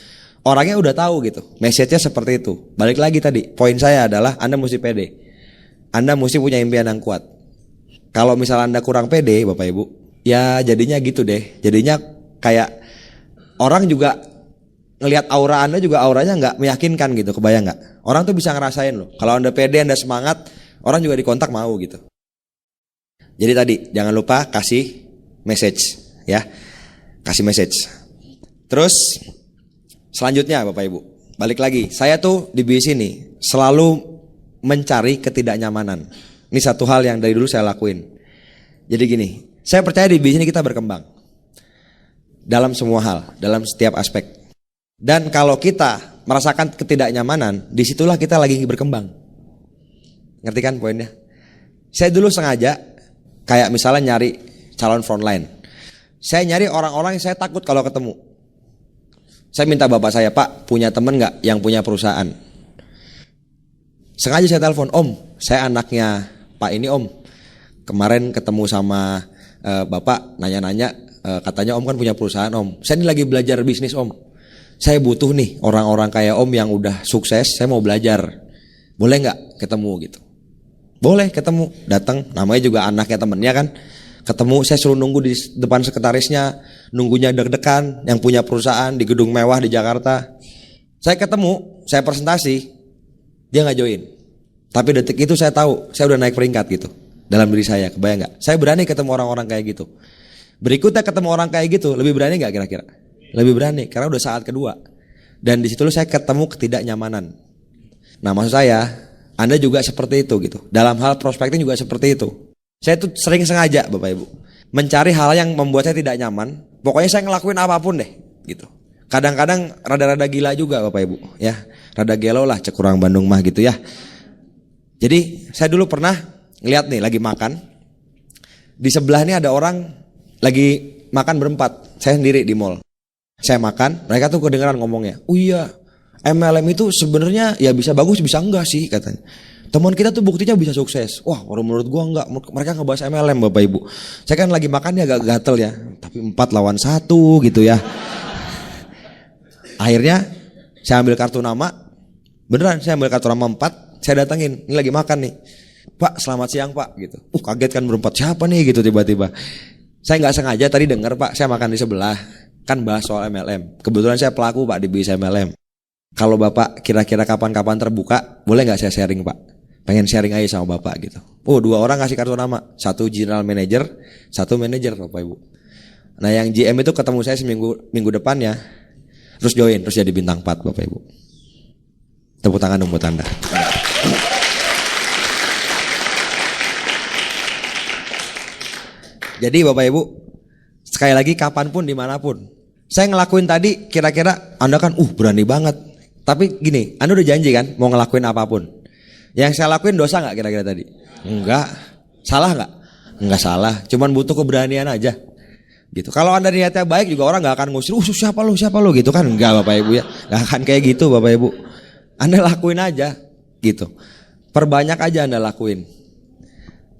Orangnya udah tahu gitu. Message-nya seperti itu. Balik lagi tadi, poin saya adalah Anda mesti pede. Anda mesti punya impian yang kuat. Kalau misalnya Anda kurang pede Bapak Ibu, ya jadinya gitu deh. Jadinya kayak orang juga ngelihat aura Anda juga auranya nggak meyakinkan gitu. Kebayang nggak? Orang tuh bisa ngerasain loh. Kalau Anda pede, Anda semangat, orang juga dikontak mau gitu. Jadi tadi jangan lupa kasih message ya. Kasih message. Terus selanjutnya Bapak Ibu, balik lagi. Saya tuh di BIS ini selalu mencari ketidaknyamanan. Ini satu hal yang dari dulu saya lakuin. Jadi gini, saya percaya di BIS ini kita berkembang. Dalam semua hal, dalam setiap aspek. Dan kalau kita merasakan ketidaknyamanan, disitulah kita lagi berkembang. Ngerti kan poinnya? Saya dulu sengaja kayak misalnya nyari calon frontline. Saya nyari orang-orang yang saya takut kalau ketemu. Saya minta bapak saya, Pak, punya temen gak yang punya perusahaan? Sengaja saya telepon, Om, saya anaknya Pak ini Om. Kemarin ketemu sama Bapak, nanya-nanya, katanya Om kan punya perusahaan Om. Saya ini lagi belajar bisnis Om. Saya butuh nih orang-orang kayak Om yang udah sukses, saya mau belajar. Boleh gak ketemu gitu? Boleh ketemu, datang, namanya juga anaknya temennya kan. Ketemu, saya suruh nunggu di depan sekretarisnya, nunggunya deg-degan, yang punya perusahaan di gedung mewah di Jakarta. Saya ketemu, saya presentasi, dia gak join. Tapi detik itu saya tahu, saya udah naik peringkat gitu dalam diri saya, kebayang gak? Saya berani ketemu orang-orang kayak gitu. Berikutnya ketemu orang kayak gitu, lebih berani gak kira-kira? Lebih berani, karena udah saat kedua. Dan di situ saya ketemu ketidaknyamanan. Nah maksud saya, Anda juga seperti itu gitu. Dalam hal prospecting juga seperti itu. Saya tuh sering sengaja Bapak Ibu mencari hal yang membuat saya tidak nyaman. Pokoknya saya ngelakuin apapun deh gitu. Kadang-kadang rada-rada gila juga Bapak Ibu ya. Rada gelo lah cek kurang Bandung mah gitu ya. Jadi saya dulu pernah ngeliat nih lagi makan. Di sebelah ini ada orang lagi makan berempat. Saya sendiri di mall. Saya makan, mereka tuh kedengeran ngomongnya. Oh iya, MLM itu sebenarnya ya bisa bagus bisa enggak sih katanya. Teman kita tuh buktinya bisa sukses. Wah, menurut gua enggak. Mereka ngebahas MLM Bapak Ibu. Saya kan lagi makannya agak gatel ya. Tapi 4 lawan 1 gitu ya. Akhirnya saya ambil kartu nama. Beneran saya ambil kartu nama 4. Saya datangin. Ini lagi makan nih. Pak, selamat siang Pak gitu. Kaget kan berempat. Siapa nih gitu tiba-tiba. Saya gak sengaja tadi dengar Pak. Saya makan di sebelah. Kan bahas soal MLM. Kebetulan saya pelaku Pak di BIS MLM. Kalau Bapak kira-kira kapan-kapan terbuka, boleh gak saya sharing Pak? Pengen sharing aja sama Bapak gitu. 2 orang kasih kartu nama. 1 general manager, 1 manager Bapak Ibu. Nah yang GM itu ketemu saya minggu depannya. Terus join, terus jadi bintang 4 Bapak Ibu. Tepuk tangan dong buat Anda. Jadi Bapak Ibu, sekali lagi kapanpun dimanapun. Saya ngelakuin tadi kira-kira Anda kan berani banget. Tapi gini, Anda udah janji kan mau ngelakuin apapun. Yang saya lakuin dosa gak kira-kira tadi? Enggak. Salah gak? Enggak salah, cuman butuh keberanian aja gitu. Kalau Anda niatnya baik juga orang gak akan ngusir, siapa lu gitu kan. Enggak Bapak Ibu ya, gak akan kayak gitu Bapak Ibu. Anda lakuin aja gitu. Perbanyak aja Anda lakuin.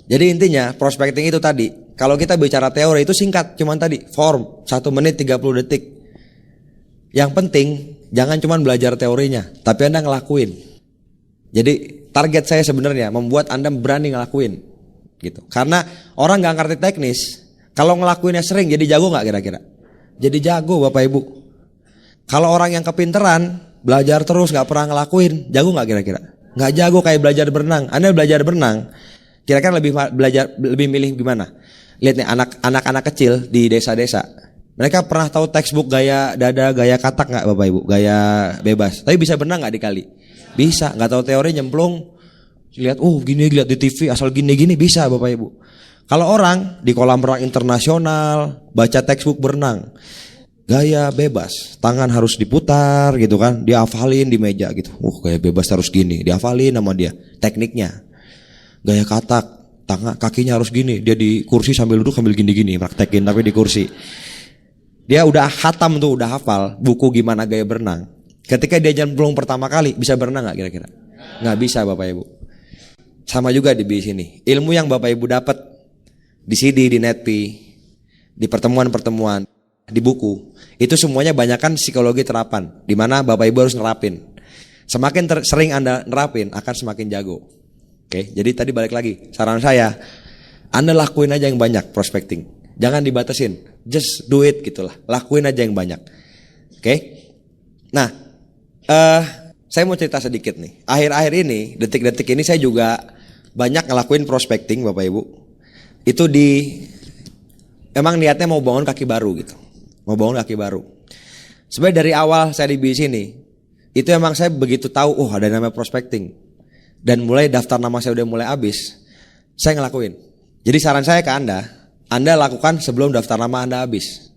Jadi intinya prospecting itu tadi, kalau kita bicara teori itu singkat, cuman tadi form 1 menit 30 detik. Yang penting jangan cuman belajar teorinya, tapi Anda ngelakuin. Jadi target saya sebenarnya membuat Anda berani ngelakuin. gitu. Karena orang nggak ngerti teknis, kalau ngelakuinnya sering jadi jago nggak kira-kira? Jadi jago Bapak Ibu. Kalau orang yang kepinteran belajar terus nggak pernah ngelakuin, jago nggak kira-kira? Nggak jago, kayak belajar berenang. Anda belajar berenang, kira-kira lebih milih gimana? Lihat nih anak-anak kecil di desa-desa. Mereka pernah tahu textbook gaya dada, gaya katak nggak Bapak Ibu? Gaya bebas. Tapi bisa berenang nggak dikali? Bisa. Nggak tahu teori nyemplung. Lihat, gini lihat di TV asal gini-gini bisa Bapak Ibu. Kalau orang di kolam renang internasional baca textbook berenang, gaya bebas, tangan harus diputar gitu kan, dihafalin di meja gitu. Gaya bebas harus gini, dihafalin sama dia tekniknya. Gaya katak, tangan kakinya harus gini, dia di kursi sambil duduk sambil gini-gini praktekin tapi di kursi. Dia udah hatam tuh, udah hafal buku gimana gaya berenang. Ketika dia nyemplung pertama kali, bisa berenang nggak kira-kira? Nggak bisa Bapak Ibu. Sama juga di sini. Ilmu yang Bapak Ibu dapat di CD, di Netpi, di pertemuan-pertemuan, di buku, itu semuanya banyakkan psikologi terapan, di mana Bapak Ibu harus nerapin. Semakin sering Anda nerapin, akan semakin jago. Oke, jadi tadi balik lagi, saran saya, Anda lakuin aja yang banyak prospecting. Jangan dibatasin, just do it gitulah. Lakuin aja yang banyak. Oke. Nah, saya mau cerita sedikit nih. Akhir-akhir ini, detik-detik ini saya juga banyak ngelakuin prospecting Bapak Ibu. Itu emang niatnya mau bangun kaki baru gitu. Mau bangun kaki baru. Sebenarnya dari awal saya di sini, itu emang saya begitu tahu, ada namanya prospecting. Dan mulai daftar nama saya udah mulai habis, saya ngelakuin. Jadi saran saya ke Anda lakukan sebelum daftar nama Anda habis.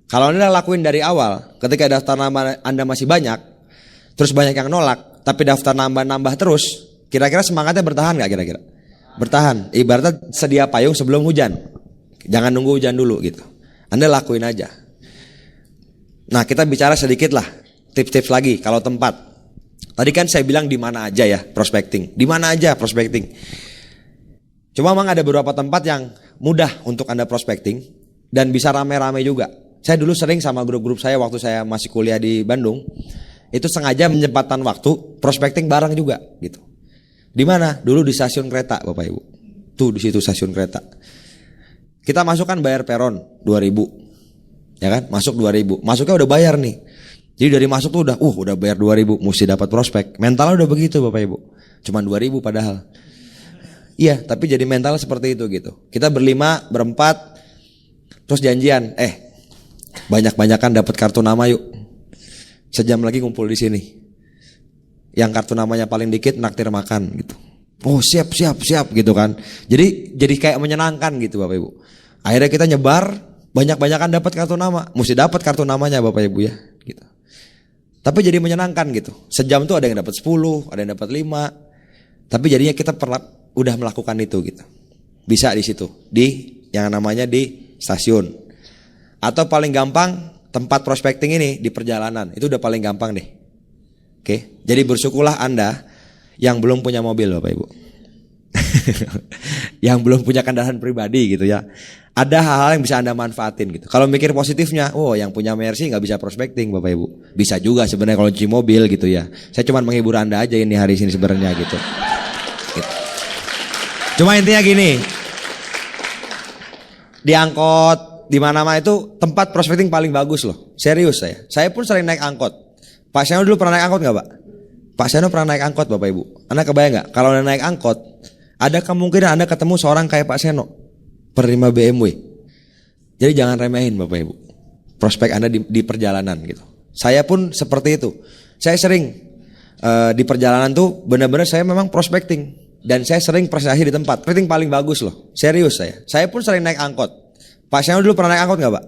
Kalau Anda lakuin dari awal, ketika daftar nama Anda masih banyak, terus banyak yang nolak, tapi daftar nambah terus, kira-kira semangatnya bertahan nggak kira-kira? Bertahan. Ibaratnya sedia payung sebelum hujan. Jangan nunggu hujan dulu gitu. Anda lakuin aja. Nah, kita bicara sedikit lah, tips-tips lagi kalau tempat. Tadi kan saya bilang di mana aja ya prospecting. Di mana aja prospecting. Cuma memang ada beberapa tempat yang mudah untuk Anda prospecting dan bisa rame-rame juga. Saya dulu sering sama grup-grup saya waktu saya masih kuliah di Bandung, itu sengaja menyempatkan waktu prospecting bareng juga gitu. Di mana? Dulu di stasiun kereta Bapak Ibu. Tuh di situ stasiun kereta. Kita masuk kan bayar peron 2.000. Ya kan? Masuk 2.000. Masuknya udah bayar nih. Jadi dari masuk tuh udah bayar 2.000, mesti dapat prospek. Mentalnya udah begitu Bapak Ibu. Cuman 2.000 padahal. Iya, tapi jadi mental seperti itu gitu. Kita berlima, berempat, terus janjian, banyak-banyakan dapat kartu nama yuk. Sejam lagi ngumpul di sini. Yang kartu namanya paling dikit naktir makan gitu. Siap gitu kan. Jadi kayak menyenangkan gitu Bapak Ibu. Akhirnya kita nyebar, banyak-banyakan dapat kartu nama. Mesti dapat kartu namanya Bapak Ibu ya gitu. Tapi jadi menyenangkan gitu. Sejam tuh ada yang dapat 10, ada yang dapat 5. Tapi jadinya kita udah melakukan itu gitu. Bisa di situ, di yang namanya di stasiun. Atau paling gampang tempat prospecting ini di perjalanan. Itu udah paling gampang deh. Oke. Jadi bersyukurlah Anda yang belum punya mobil Bapak Ibu. Yang belum punya kendaraan pribadi gitu ya. Ada hal-hal yang bisa Anda manfaatin gitu. Kalau mikir positifnya, yang punya Mercy nggak bisa prospecting Bapak Ibu. Bisa juga sebenarnya kalau cuci mobil gitu ya. Saya cuma menghibur Anda aja ini hari ini sebenarnya gitu. Cuma intinya gini, di angkot, di mana-mana itu tempat prospecting paling bagus loh. Serius saya. Saya pun sering naik angkot. Pak Seno dulu pernah naik angkot nggak Pak? Pak Seno pernah naik angkot Bapak Ibu. Anda kebayang nggak? Kalau Anda naik angkot, ada kemungkinan Anda ketemu seorang kayak Pak Seno, penerima BMW. Jadi jangan remehin Bapak Ibu. Prospek Anda di perjalanan gitu. Saya pun seperti itu. Saya sering di perjalanan tuh benar-benar saya memang prospecting. Dan saya sering prestasi di tempat. Prospecting paling bagus loh. Serius saya. Saya pun sering naik angkot. Pak Seno dulu pernah naik angkot nggak Pak?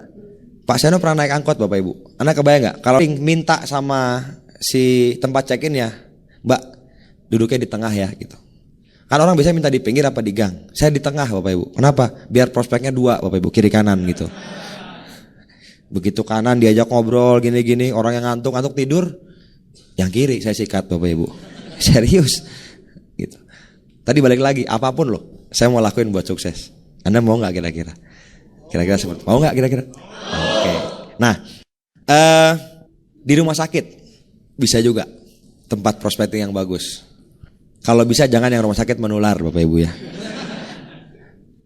Pak Seno pernah naik angkot Bapak Ibu. Anda kebayang nggak? Kalau minta sama si tempat check-in ya, Mbak duduknya di tengah ya gitu. Kan orang biasanya minta di pinggir apa di gang. Saya di tengah Bapak Ibu. Kenapa? Biar prospeknya 2 Bapak Ibu, kiri kanan gitu. Begitu kanan diajak ngobrol gini-gini, orang yang ngantuk tidur, yang kiri saya sikat Bapak Ibu. Serius gitu. Tadi balik lagi, apapun loh, saya mau lakuin buat sukses. Anda mau nggak kira-kira? Kira-kira seperti mau nggak kira-kira? Oke. Nah, di rumah sakit bisa juga tempat prospecting yang bagus. Kalau bisa jangan yang rumah sakit menular Bapak Ibu ya.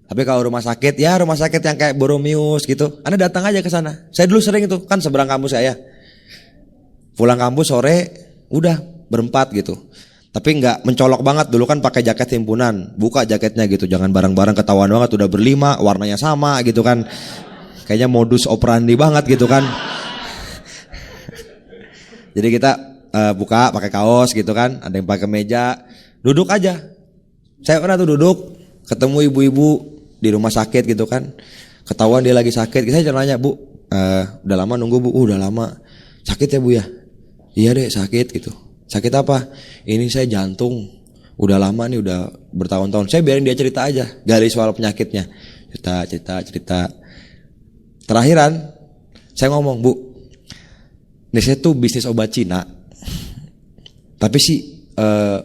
Tapi kalau rumah sakit, ya rumah sakit yang kayak Boromius gitu, Anda datang aja ke sana. Saya dulu sering itu, kan seberang kampus saya. Pulang kampus sore, udah berempat gitu. Tapi nggak mencolok banget, dulu kan pakai jaket himpunan, buka jaketnya gitu, jangan bareng-bareng ketahuan banget, udah berlima, warnanya sama gitu kan. Kayaknya modus operandi banget gitu kan. Jadi kita buka pakai kaos gitu kan, ada yang pakai meja, duduk aja. Saya pernah tuh duduk, ketemu ibu-ibu di rumah sakit gitu kan, ketahuan dia lagi sakit. Saya nanya, Bu, udah lama nunggu Bu? Udah lama. Sakit ya Bu ya? Iya deh sakit gitu. Sakit apa? Ini saya jantung, udah lama nih, udah bertahun-tahun. Saya biarin dia cerita aja, gali soal penyakitnya, cerita. Terakhiran saya ngomong, Bu, ini saya tuh bisnis obat Cina, tapi sih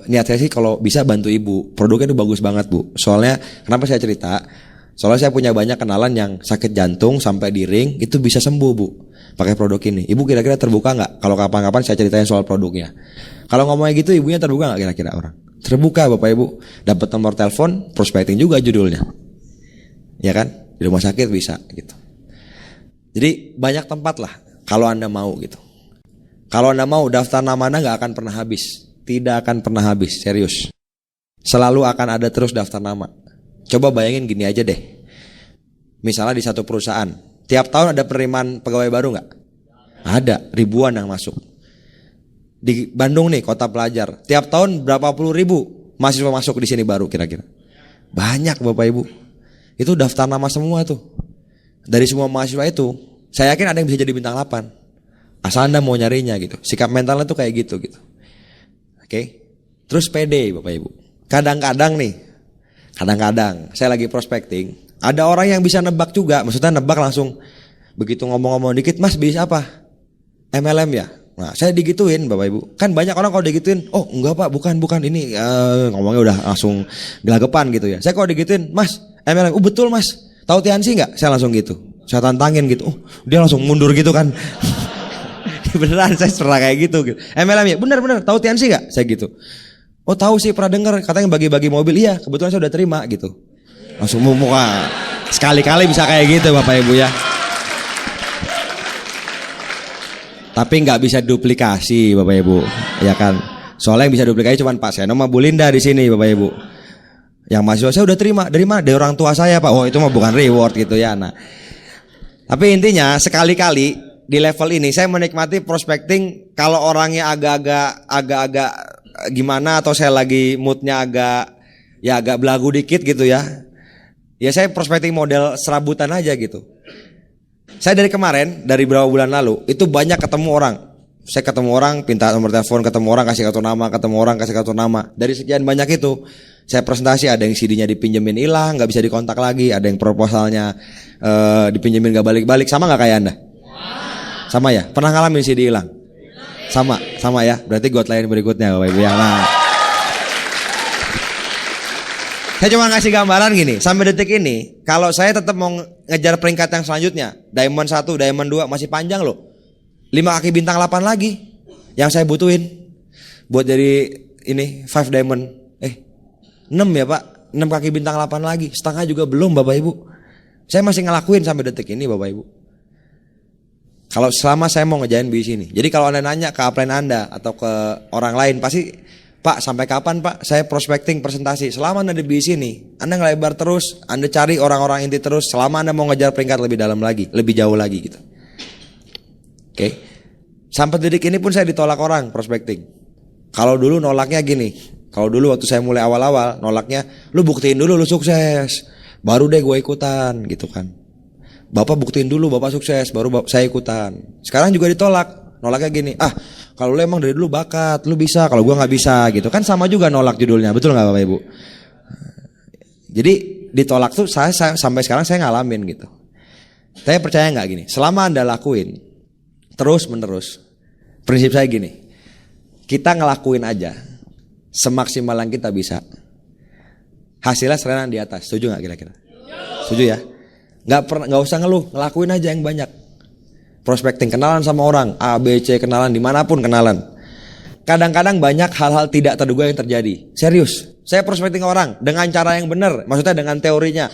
niat saya sih kalau bisa bantu ibu, produknya itu bagus banget Bu. Soalnya kenapa saya cerita? Soalnya saya punya banyak kenalan yang sakit jantung sampai di ring itu bisa sembuh Bu, pakai produk ini. Ibu kira-kira terbuka nggak kalau kapan-kapan saya ceritain soal produknya? Kalau ngomongnya gitu ibunya terbuka nggak kira-kira orang? Terbuka Bapak Ibu. Dapat nomor telepon, prospecting juga judulnya, ya kan? Di rumah sakit bisa gitu. Jadi banyak tempat lah kalau Anda mau gitu. Kalau Anda mau, daftar nama Anda nggak akan pernah habis. Tidak akan pernah habis, serius. Selalu akan ada terus daftar nama. Coba bayangin gini aja deh. Misalnya di satu perusahaan, tiap tahun ada penerimaan pegawai baru nggak? Ada, ribuan yang masuk. Di Bandung nih, kota pelajar, tiap tahun berapa puluh ribu mahasiswa masuk di sini baru kira-kira. Banyak Bapak Ibu. Itu daftar nama semua tuh. Dari semua mahasiswa itu, saya yakin ada yang bisa jadi bintang 8. Asal Anda mau nyarinya gitu. Sikap mentalnya tuh kayak gitu. Oke. Terus pede Bapak Ibu. Kadang-kadang saya lagi prospecting, ada orang yang bisa nebak juga. Maksudnya nebak langsung, begitu ngomong-ngomong dikit, Mas bisnis apa? MLM ya? Nah saya digituin Bapak Ibu. Kan banyak orang kalau digituin, oh enggak Pak, bukan ini ngomongnya udah langsung gelagapan gitu ya. Saya kalau digituin, Mas MLM, betul Mas, tahu Tiansi nggak? Saya langsung gitu, saya tantangin gitu. Dia langsung mundur gitu kan. Beneran saya pernah kayak gitu. MLM ya, bener tahu Tiansi nggak? Saya gitu. Oh tahu sih, pernah dengar katanya bagi-bagi mobil. Iya kebetulan saya udah terima gitu. Langsung muka. Sekali-kali bisa kayak gitu Bapak Ibu ya. Tapi nggak bisa duplikasi Bapak Ibu, ya kan? Soalnya yang bisa duplikasi cuma Pak Seno sama Bu Linda di sini Bapak Ibu. Yang mahasiswa saya udah terima, dari mana? Dari orang tua saya Pak. Oh itu mah bukan reward gitu ya. Nah, tapi intinya sekali-kali di level ini saya menikmati prospecting kalau orangnya agak-agak gimana, atau saya lagi moodnya agak belagu dikit gitu ya. Ya saya prospecting model serabutan aja gitu. Saya dari kemarin, dari beberapa bulan lalu, itu banyak ketemu orang. Saya ketemu orang, minta nomor telepon, ketemu orang, kasih kartu nama, ketemu orang, kasih kartu nama. Dari sekian banyak itu, saya presentasi, ada yang CD-nya dipinjemin hilang, nggak bisa dikontak lagi, ada yang proposalnya dipinjemin nggak balik-balik. Sama nggak kayak Anda? Sama ya? Pernah ngalamin CD hilang? Sama ya. Berarti got lain berikutnya Bapak Ibu ya. Nah, saya cuma ngasih gambaran gini, sampai detik ini, kalau saya tetap mau ngejar peringkat yang selanjutnya, Diamond 1, Diamond 2 masih panjang loh. 5 kaki bintang 8 lagi yang saya butuhin buat jadi ini 5 Diamond. 6 ya Pak, 6 kaki bintang 8 lagi, setengah juga belum Bapak Ibu. Saya masih ngelakuin sampai detik ini Bapak Ibu. Kalau selama saya mau ngejain bisnis ini. Jadi kalau Anda nanya ke upline Anda atau ke orang lain, pasti, Pak sampai kapan Pak saya prospecting presentasi? Selama Anda di bisnis ini, Anda ngelebar terus, Anda cari orang-orang inti terus, selama Anda mau ngejar peringkat lebih dalam lagi, lebih jauh lagi gitu. Oke. Sampai detik ini pun saya ditolak orang prospecting. Kalau dulu nolaknya gini, kalau dulu waktu saya mulai awal-awal nolaknya, lu buktiin dulu lu sukses, baru deh gue ikutan gitu kan. Bapak buktiin dulu Bapak sukses, baru saya ikutan. Sekarang juga ditolak, nolaknya gini, kalau lu emang dari dulu bakat, lu bisa, kalau gue nggak bisa gitu kan, sama juga nolak judulnya, betul nggak Bapak Ibu? Jadi ditolak tuh saya sampai sekarang saya ngalamin gitu. Saya percaya nggak gini, selama Anda lakuin terus menerus, prinsip saya gini, kita ngelakuin aja semaksimal yang kita bisa, hasilnya selalu di atas. Setuju nggak kira-kira? Setuju ya? Nggak usah ngeluh, ngelakuin aja yang banyak. Prospecting, kenalan sama orang A, B, C, kenalan dimanapun kenalan. Kadang-kadang banyak hal-hal tidak terduga yang terjadi. Serius, saya prospecting orang dengan cara yang benar, maksudnya dengan teorinya.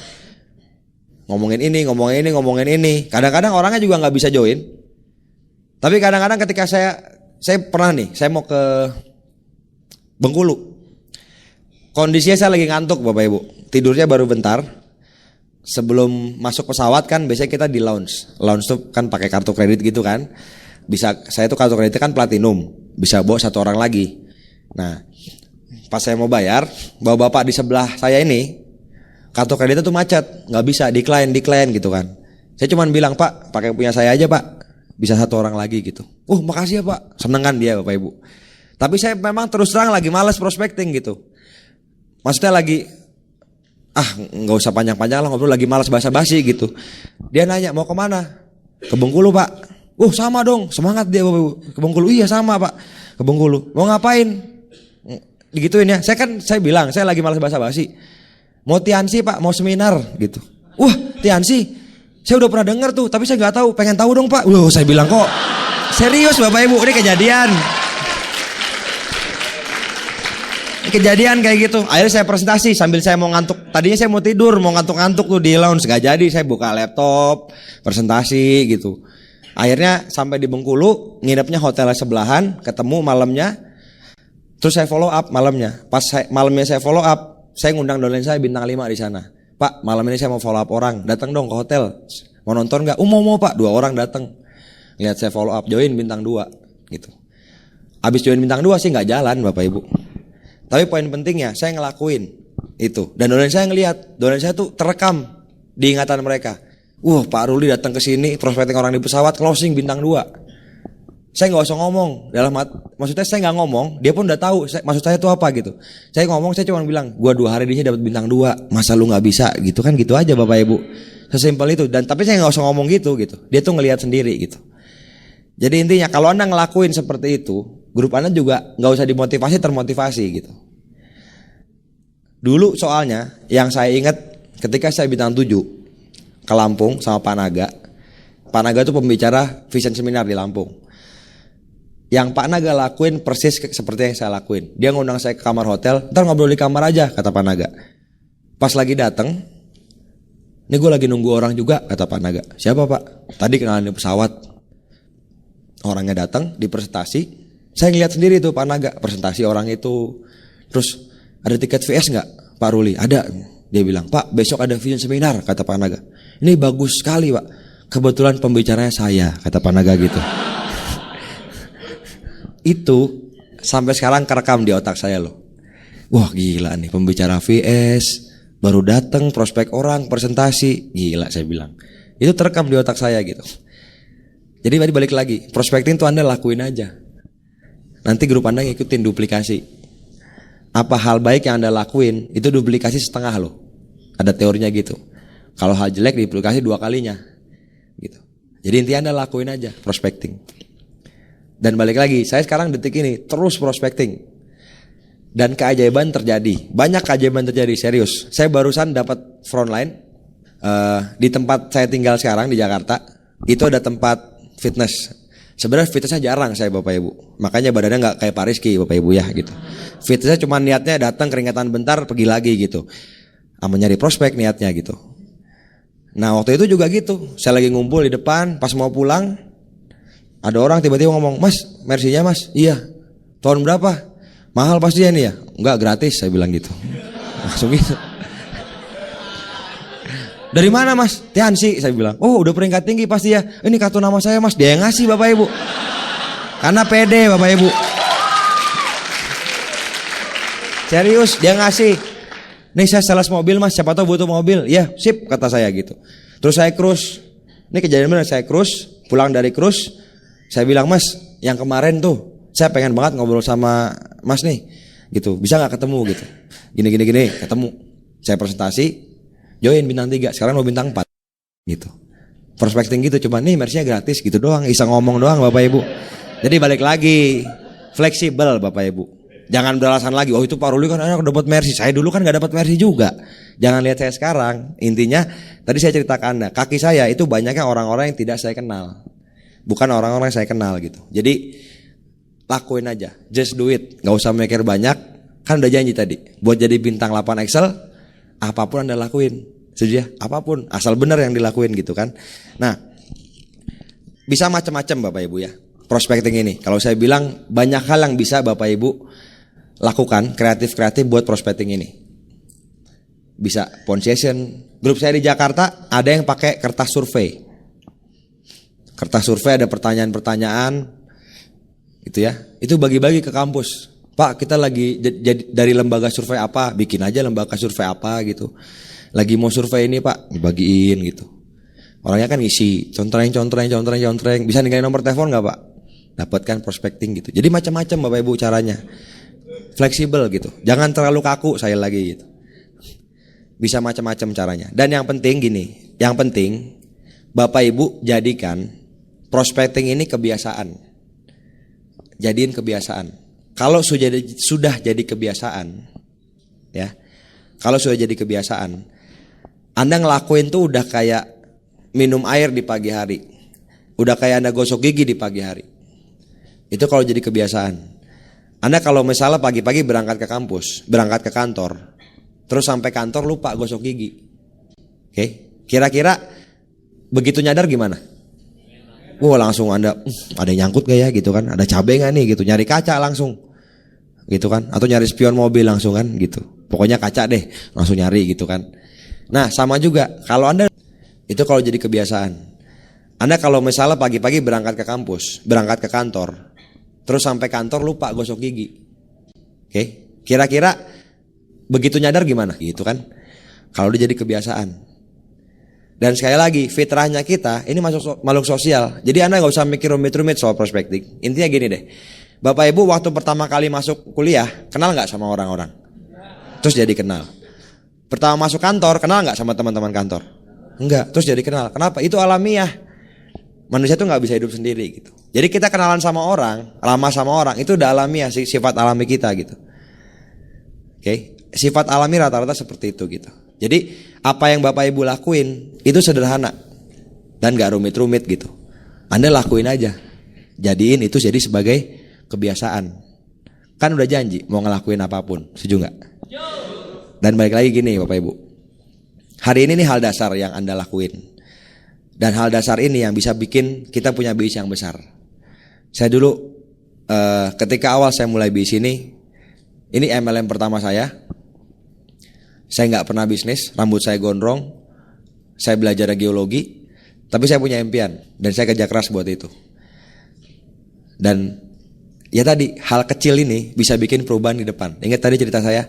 ngomongin ini. Kadang-kadang orangnya juga nggak bisa join. Tapi kadang-kadang ketika saya pernah nih, saya mau ke Bengkulu. Kondisinya saya lagi ngantuk Bapak Ibu. Tidurnya baru bentar. Sebelum masuk pesawat kan biasanya kita di lounge. Lounge tuh kan pakai kartu kredit gitu kan. Bisa, saya tuh kartu kreditnya kan platinum, bisa bawa 1 orang lagi. Nah, pas saya mau bayar, bapak di sebelah saya ini kartu kreditnya tuh macet, nggak bisa, decline gitu kan. Saya cuman bilang, Pak, pakai punya saya aja Pak, bisa 1 orang lagi gitu. Makasih ya Pak, seneng kan dia Bapak Ibu. Tapi saya memang terus terang lagi malas prospecting gitu. Maksudnya lagi nggak usah panjang-panjang lah ngobrol, lagi malas basa-basi gitu. Dia nanya mau kemana? Ke Bengkulu Pak. Sama dong, semangat dia Bapak Ibu. Ke Bengkulu, iya sama Pak, ke Bengkulu. Mau ngapain? Digituin ya. Saya bilang, saya lagi malas basa-basi. Mau Tiansi Pak, mau seminar gitu. Tiansi, saya udah pernah dengar tuh, tapi saya nggak tahu. Pengen tahu dong Pak. Saya bilang kok serius Bapak Ibu, ini kejadian. Kejadian kayak gitu. Akhirnya saya presentasi sambil saya mau ngantuk. Tadinya saya mau tidur, mau ngantuk-ngantuk tuh di lounge, nggak jadi. Saya buka laptop, presentasi gitu. Akhirnya sampai di Bengkulu, nginepnya hotel sebelahan, ketemu malamnya. Terus saya follow up malamnya. Malamnya saya follow up, saya ngundang downline saya bintang 5 di sana. Pak, malam ini saya mau follow up orang, datang dong ke hotel. Mau nonton nggak? Mau Pak, 2 orang datang. Lihat saya follow up, join bintang 2 gitu. Habis join bintang 2 sih nggak jalan Bapak Ibu. Tapi poin pentingnya saya ngelakuin itu. Dan downline saya ngelihat, downline saya tuh terekam di ingatan mereka. Pak Ruli datang ke sini, prospecting orang di pesawat, closing bintang 2. Saya nggak usah ngomong, maksudnya saya nggak ngomong, dia pun udah tahu maksud saya itu apa gitu. Saya ngomong, saya cuma bilang, gua 2 hari ini dapat bintang 2, masa lu nggak bisa gitu kan, gitu aja Bapak Ibu. Sesimpel itu. Dan tapi saya nggak usah ngomong gitu. Dia tuh ngelihat sendiri gitu. Jadi intinya kalau Anda ngelakuin seperti itu, grup Anda juga nggak usah dimotivasi, termotivasi gitu. Dulu soalnya yang saya ingat ketika saya bintang 7 ke Lampung sama Pak Naga. Pak Naga itu pembicara vision seminar di Lampung. Yang Pak Naga lakuin persis seperti yang saya lakuin. Dia ngundang saya ke kamar hotel, ntar ngobrol di kamar aja kata Pak Naga. Pas lagi datang, ini gue lagi nunggu orang juga kata Pak Naga. Siapa Pak? Tadi kenalan di pesawat. Orangnya datang di presentasi, saya ngeliat sendiri tuh Pak Naga presentasi orang itu. Terus ada tiket VS nggak Pak Ruli? Ada. Dia bilang, Pak besok ada vision seminar kata Pak Naga. Ini bagus sekali Pak. Kebetulan pembicaranya saya kata Pak Naga gitu. Itu sampai sekarang kerekam di otak saya loh. Wah gila nih pembicara VS, baru datang prospek orang presentasi, gila saya bilang. Itu terekam di otak saya gitu. Jadi balik lagi, prospecting tuh Anda lakuin aja. Nanti grup Anda ngikutin duplikasi. Apa hal baik yang Anda lakuin, itu duplikasi setengah loh. Ada teorinya gitu. Kalau hal jelek duplikasi 2 kalinya. Gitu. Jadi intinya Anda lakuin aja prospecting. Dan balik lagi, saya sekarang detik ini terus prospecting. Dan keajaiban terjadi. Banyak keajaiban terjadi, serius. Saya barusan dapat frontline di tempat saya tinggal sekarang di Jakarta. Itu ada tempat fitness. Sebenarnya fitnessnya jarang saya Bapak Ibu. Makanya badannya nggak kayak Pak Rizky Bapak Ibu ya gitu. Fitnessnya cuma niatnya datang keringatan bentar pergi lagi gitu. Sama nyari prospek niatnya gitu. Nah waktu itu juga gitu. Saya lagi ngumpul di depan, pas mau pulang ada orang tiba-tiba ngomong, Mas, Mercy-nya Mas? Iya. Tahun berapa? Mahal pasti ya nih ya? Enggak, gratis saya bilang gitu. Langsung gitu. Dari mana Mas? Tiansi saya bilang. Udah peringkat tinggi pasti ya. Ini kartu nama saya Mas. Dia yang ngasih Bapak Ibu. Karena pede Bapak Ibu. Serius dia ngasih. Nih saya sales mobil Mas, siapa tahu butuh mobil. Ya sip kata saya gitu. Terus saya cruise. Ini kejadian benar, saya cruise. Pulang dari cruise, saya bilang Mas, yang kemarin tuh saya pengen banget ngobrol sama Mas nih. Gitu. Bisa gak ketemu gitu. Gini ketemu. Saya presentasi. Join bintang 3, sekarang mau bintang 4 gitu. Prospecting gitu, cuma nih Mercy-nya gratis gitu doang, iseng ngomong doang Bapak Ibu. Jadi balik lagi, fleksibel Bapak Ibu. Jangan beralasan lagi, itu Pak Ruli kan enak dapat Mercy. Saya dulu kan gak dapat Mercy juga. Jangan lihat saya sekarang. Intinya tadi saya cerita ke Anda, kaki saya itu banyaknya orang-orang yang tidak saya kenal. Bukan orang-orang yang saya kenal gitu. Jadi lakuin aja, just do it. Gak usah mikir banyak. Kan udah janji tadi, buat jadi bintang 8 Excel apapun Anda lakuin. Setuju ya? Apapun, asal benar yang dilakuin gitu kan. Nah, bisa macam-macam Bapak Ibu ya. Prospecting ini, kalau saya bilang banyak hal yang bisa Bapak Ibu lakukan kreatif-kreatif buat prospecting ini. Bisa phone session. Grup saya di Jakarta ada yang pakai kertas survei. Kertas survei ada pertanyaan-pertanyaan gitu ya. Itu bagi-bagi ke kampus. Pak, kita lagi dari lembaga survei apa? Bikin aja lembaga survei apa gitu. Lagi mau survei ini Pak, dibagiin gitu. Orangnya kan ngisi, contreng. Bisa ninggalin nomor telepon nggak Pak? Dapatkan prospecting gitu. Jadi macam-macam Bapak Ibu caranya. Fleksibel gitu. Jangan terlalu kaku saya lagi gitu. Bisa macam-macam caranya. Dan yang penting gini, yang penting Bapak Ibu jadikan prospecting ini kebiasaan. Jadiin kebiasaan. Kalau sudah jadi kebiasaan, ya. Kalau sudah jadi kebiasaan, Anda ngelakuin tuh udah kayak minum air di pagi hari. Udah kayak Anda gosok gigi di pagi hari. Itu kalau jadi kebiasaan. Anda kalau misalnya pagi-pagi berangkat ke kampus, berangkat ke kantor, terus sampai kantor lupa gosok gigi. Oke, kira-kira begitu nyadar gimana? Wah langsung Anda, ada yang nyangkut gak ya gitu kan? Ada cabai gak nih gitu, nyari kaca langsung gitu kan? Atau nyari spion mobil langsung kan gitu. Pokoknya kaca deh, langsung nyari gitu kan. Nah sama juga, kalau Anda, itu kalau jadi kebiasaan. Anda kalau misalnya pagi-pagi berangkat ke kampus, berangkat ke kantor, terus sampai kantor lupa gosok gigi. Oke, kira-kira begitu nyadar gimana? Gitu kan? Kalau udah jadi kebiasaan. Dan sekali lagi, fitrahnya kita ini masuk makhluk sosial. Jadi Anda gak usah mikir rumit-rumit soal prospecting. Intinya gini deh, Bapak Ibu waktu pertama kali masuk kuliah, kenal gak sama orang-orang? Terus jadi kenal. Pertama masuk kantor, kenal gak sama teman-teman kantor? Enggak, terus jadi kenal. Kenapa? Itu alamiah. Manusia tuh gak bisa hidup sendiri gitu. Jadi kita kenalan sama orang, lama sama orang, itu udah alamiah, sifat alami kita gitu. Oke, sifat alami rata-rata seperti itu gitu. Jadi apa yang Bapak Ibu lakuin itu sederhana dan gak rumit-rumit gitu. Anda lakuin aja. Jadiin itu jadi sebagai kebiasaan. Kan udah janji mau ngelakuin apapun. Setuju gak? Dan balik lagi gini Bapak Ibu. Hari ini nih hal dasar yang Anda lakuin. Dan hal dasar ini yang bisa bikin kita punya bisnis yang besar. Saya dulu ketika awal saya mulai bisnis ini MLM pertama saya. Saya nggak pernah bisnis, rambut saya gondrong, saya belajar geologi, tapi saya punya impian dan saya kerja keras buat itu. Dan ya tadi hal kecil ini bisa bikin perubahan di depan. Ingat tadi cerita saya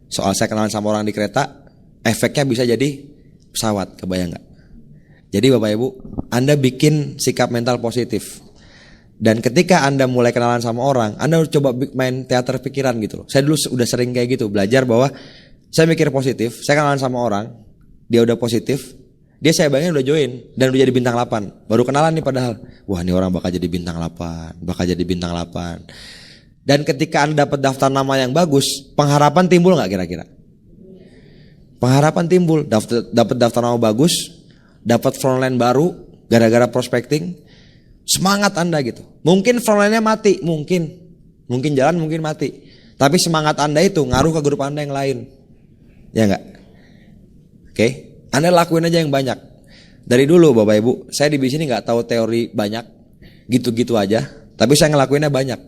soal saya kenalan sama orang di kereta, efeknya bisa jadi pesawat, kebayang nggak? Jadi Bapak Ibu, Anda bikin sikap mental positif. Dan ketika Anda mulai kenalan sama orang, Anda harus coba main teater pikiran gitu loh. Saya dulu udah sering kayak gitu, belajar bahwa saya mikir positif, saya kenalan sama orang, dia udah positif, dia saya bayangin udah join dan udah jadi bintang 8. Baru kenalan nih padahal, wah ini orang bakal jadi bintang 8, bakal jadi bintang 8. Dan ketika Anda dapat daftar nama yang bagus, pengharapan timbul nggak kira-kira? Pengharapan timbul, dapat daftar nama bagus, dapat frontline baru, gara-gara prospecting, semangat Anda gitu. Mungkin frontline-nya mati, mungkin jalan, mungkin mati. Tapi semangat Anda itu ngaruh ke grup Anda yang lain. Ya enggak? Oke, Anda lakuin aja yang banyak. Dari dulu Bapak Ibu, saya di sini enggak tahu teori banyak, gitu-gitu aja, tapi saya ngelakuinnya banyak.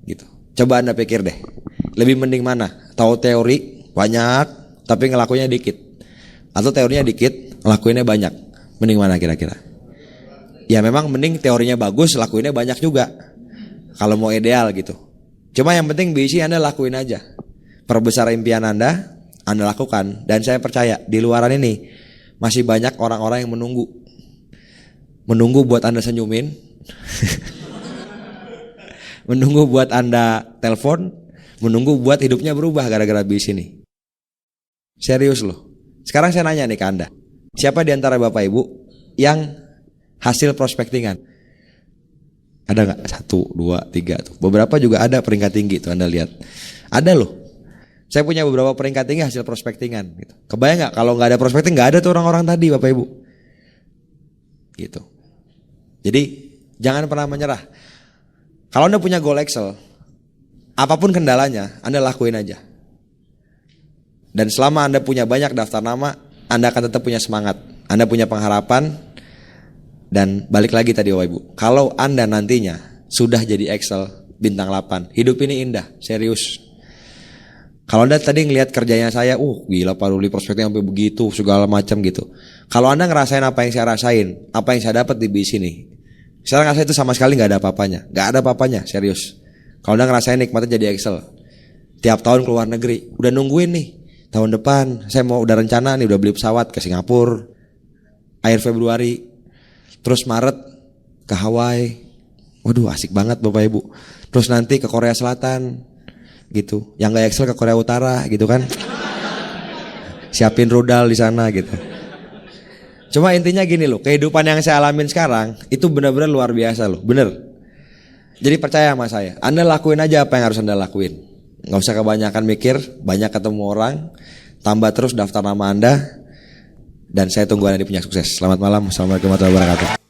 Gitu. Coba Anda pikir deh. Lebih mending mana? Tahu teori banyak, tapi ngelakuinnya dikit. Atau teorinya dikit, ngelakuinnya banyak. Mending mana kira-kira? Ya memang mending teorinya bagus, lakuinnya banyak juga. Kalau mau ideal gitu. Cuma yang penting BC Anda lakuin aja. Perbesar impian Anda lakukan. Dan saya percaya di luaran ini masih banyak orang-orang yang menunggu. Menunggu buat Anda senyumin. Menunggu buat Anda telepon. Menunggu buat hidupnya berubah gara-gara BC ini. Serius loh. Sekarang saya nanya nih ke Anda. Siapa di antara Bapak Ibu yang hasil prospektingan? Ada gak? 1, 2, 3 tuh. Beberapa juga ada peringkat tinggi tuh Anda lihat. Ada loh. Saya punya beberapa peringkat tinggi hasil prospektingan gitu. Kebayang gak kalau gak ada prospekting, gak ada tuh orang-orang tadi Bapak Ibu gitu. Jadi jangan pernah menyerah. Kalau Anda punya goal Excel, apapun kendalanya Anda lakuin aja. Dan selama Anda punya banyak daftar nama, Anda akan tetap punya semangat, Anda punya pengharapan. Dan balik lagi tadi Bapak Ibu, kalau Anda nantinya sudah jadi Excel bintang 8, hidup ini indah, serius. Kalau Anda tadi ngelihat kerjanya saya, gila Pak Ruli prospeknya sampai begitu, segala macam gitu. Kalau Anda ngerasain apa yang saya rasain, apa yang saya dapat di bis ini, saya ngerasain itu sama sekali nggak ada apa-apanya, nggak ada apa-apanya, serius. Kalau Anda ngerasain nikmatnya jadi Excel, tiap tahun keluar negeri, udah nungguin nih, tahun depan saya mau udah rencana nih, udah beli pesawat ke Singapura, akhir Februari. Terus Maret ke Hawaii. Waduh asik banget Bapak Ibu. Terus nanti ke Korea Selatan gitu. Yang gak Excel ke Korea Utara gitu kan. Siapin rudal di sana gitu. Cuma intinya gini loh, kehidupan yang saya alamin sekarang itu benar-benar luar biasa loh, bener. Jadi percaya sama saya, Anda lakuin aja apa yang harus Anda lakuin. Gak usah kebanyakan mikir, banyak ketemu orang. Tambah terus daftar nama Anda. Dan saya tunggu Anda punya sukses. Selamat malam. Assalamualaikum warahmatullahi wabarakatuh.